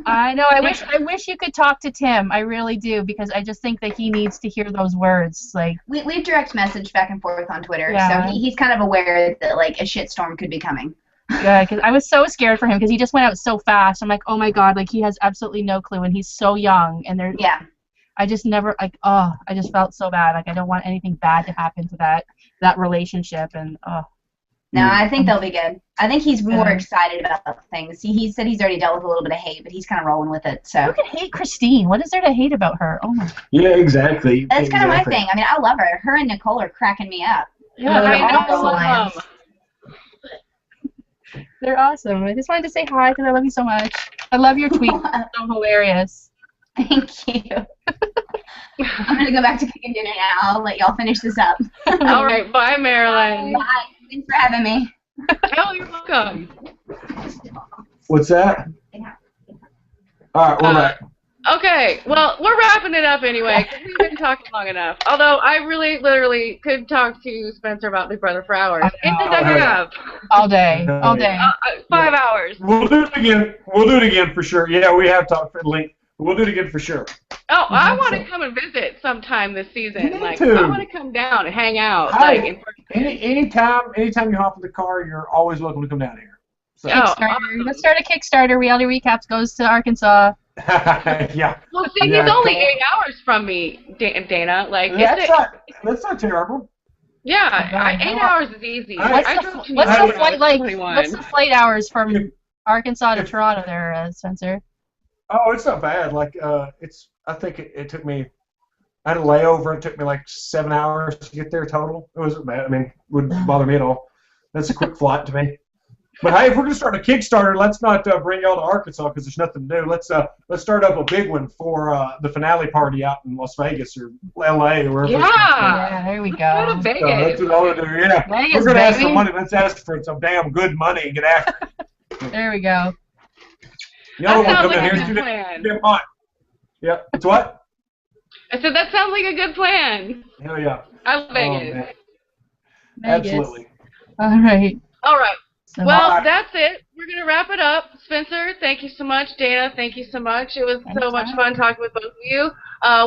I know. I wish you could talk to Tim. I really do, because I just think that he needs to hear those words. We've direct messaged back and forth on Twitter, so he's kind of aware that a shitstorm could be coming. Yeah, because I was so scared for him because he just went out so fast. I'm like, oh my god, he has absolutely no clue, and he's so young, and they're I just never, like, oh, I just felt so bad. Like, I don't want anything bad to happen to that relationship, and No, I think they'll be good. I think he's more excited about things. He said he's already dealt with a little bit of hate, but he's kind of rolling with it. So. Who can hate Christine? What is there to hate about her? Oh my. Yeah, exactly. That's kind of my thing. I mean, I love her. Her and Nicole are cracking me up. Yeah, I know. They're awesome. I just wanted to say hi because I love you so much. I love your tweets. They're so hilarious. Thank you. I'm going to go back to cooking dinner now. I'll let y'all finish this up. All right. Bye, Marilyn. Bye. Thanks for having me. Oh, you're welcome. What's that? All right, we're back. Okay, well, we're wrapping it up anyway, because we've been talking long enough. Although I really, literally could talk to Spencer about Big Brother for hours. And I have. All day. All day. 5 hours. We'll do it again. We'll do it again for sure. Yeah, we have talked for length. We'll do it again for sure. Oh, I want to come and visit sometime this season. Like, I want to come down and hang out. Hi. Like, anytime you hop in the car, you're always welcome to come down here. So. Kickstarter. Let's start a Kickstarter. Reality Recaps goes to Arkansas. Yeah. Well, see, he's only 8 hours from me, Dana. Like, that's not terrible. Yeah, 8 hours is easy. What's the flight hours from Arkansas to Toronto there, Spencer? Oh, it's not bad. Like, I think it took me. I had a layover. It took me like 7 hours to get there total. It wasn't bad. I mean, it wouldn't bother me at all. That's a quick flight to me. But hey, if we're gonna start a Kickstarter, let's not bring y'all to Arkansas because there's nothing to do. Let's start up a big one for the finale party out in Las Vegas or LA or wherever. Yeah, there we go. Go to Vegas. That's what I want to do. Yeah, Vegas, we're gonna ask for money. Let's ask for some damn good money and get after it. There we go. Y'all don't want to come in here. It's too damn hot. Yeah, it's what? I said that sounds like a good plan. Hell yeah. I love Vegas. Absolutely. All right. All right. Well, that's it. We're going to wrap it up. Spencer, thank you so much. Dana, thank you so much. It was so much fun talking with both of you.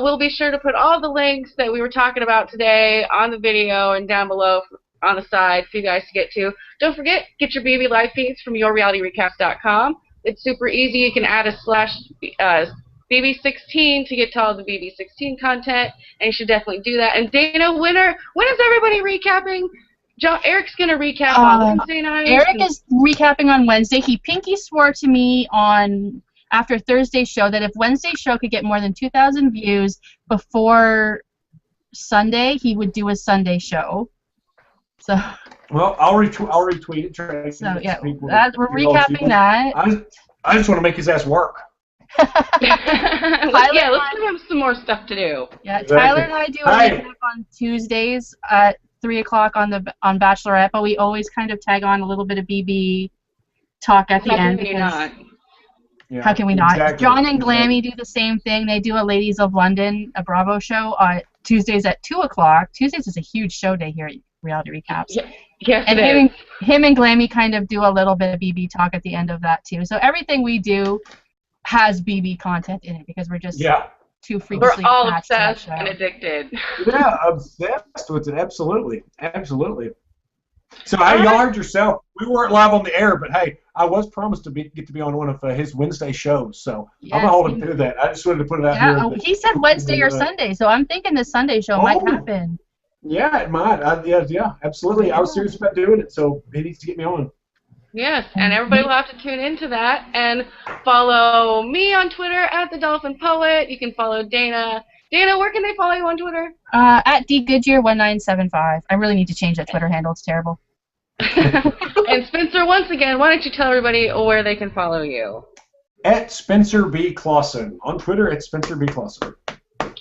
We'll be sure to put all the links that we were talking about today on the video and down below on the side for you guys to get to. Don't forget, get your BB live feeds from yourrealityrecaps.com. It's super easy. You can add a /BB16 to get to all the BB16 content, and you should definitely do that. And Dana, when is everybody recapping? Eric's going to recap on Wednesday night. Eric is recapping on Wednesday. He pinky swore to me after Thursday's show that if Wednesday's show could get more than 2,000 views before Sunday, he would do a Sunday show. So. Well, I'll retweet it. So yeah, we're recapping that. I just want to make his ass work. Let's give him some more stuff to do. Yeah, exactly. Tyler and I do a recap on Tuesdays at 3 o'clock on Bachelorette, but we always kind of tag on a little bit of BB talk at the end. How can we not? Exactly. John and Glammy do the same thing. They do a Ladies of London, a Bravo show on Tuesdays at 2 o'clock. Tuesdays is a huge show day here at Reality Recaps. Yes, and him and Glammy kind of do a little bit of BB talk at the end of that too. So everything we do has BB content in it because we're just too frequently. We're all obsessed and addicted. Yeah, obsessed with it. Absolutely. So hey, y'all heard yourself. We weren't live on the air, but hey, I was promised to get to be on one of his Wednesday shows, so I'm gonna hold him to that. I just wanted to put it out here. He said Wednesday or Sunday, so I'm thinking the Sunday show might happen. Yeah, it might. Yeah, absolutely. I was serious about doing it, so he needs to get me on. Yes, and everybody will have to tune into that and follow me on Twitter at the Dolphin Poet. You can follow Dana. Dana, where can they follow you on Twitter? At dgoodyear1975. I really need to change that Twitter handle. It's terrible. And Spencer, once again, why don't you tell everybody where they can follow you? At Spencer B. Clawson. On Twitter, at Spencer B. Clawson.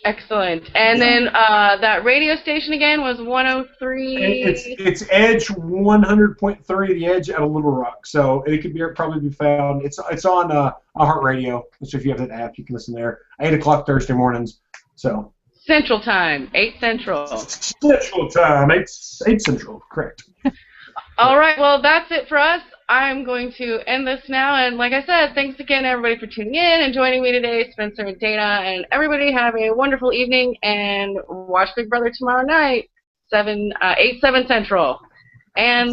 Excellent. And then that radio station again was 103. It's Edge 100.3, the Edge out of Little Rock. So it could probably be found. It's on iHeartRadio. So if you have that app, you can listen there. 8 o'clock Thursday mornings. So Central Time, 8 Central. Central Time, 8 Central. Correct. All right. Well, that's it for us. I'm going to end this now, and like I said, thanks again everybody for tuning in and joining me today, Spencer and Dana, and everybody have a wonderful evening, and watch Big Brother tomorrow night, 7 Central. And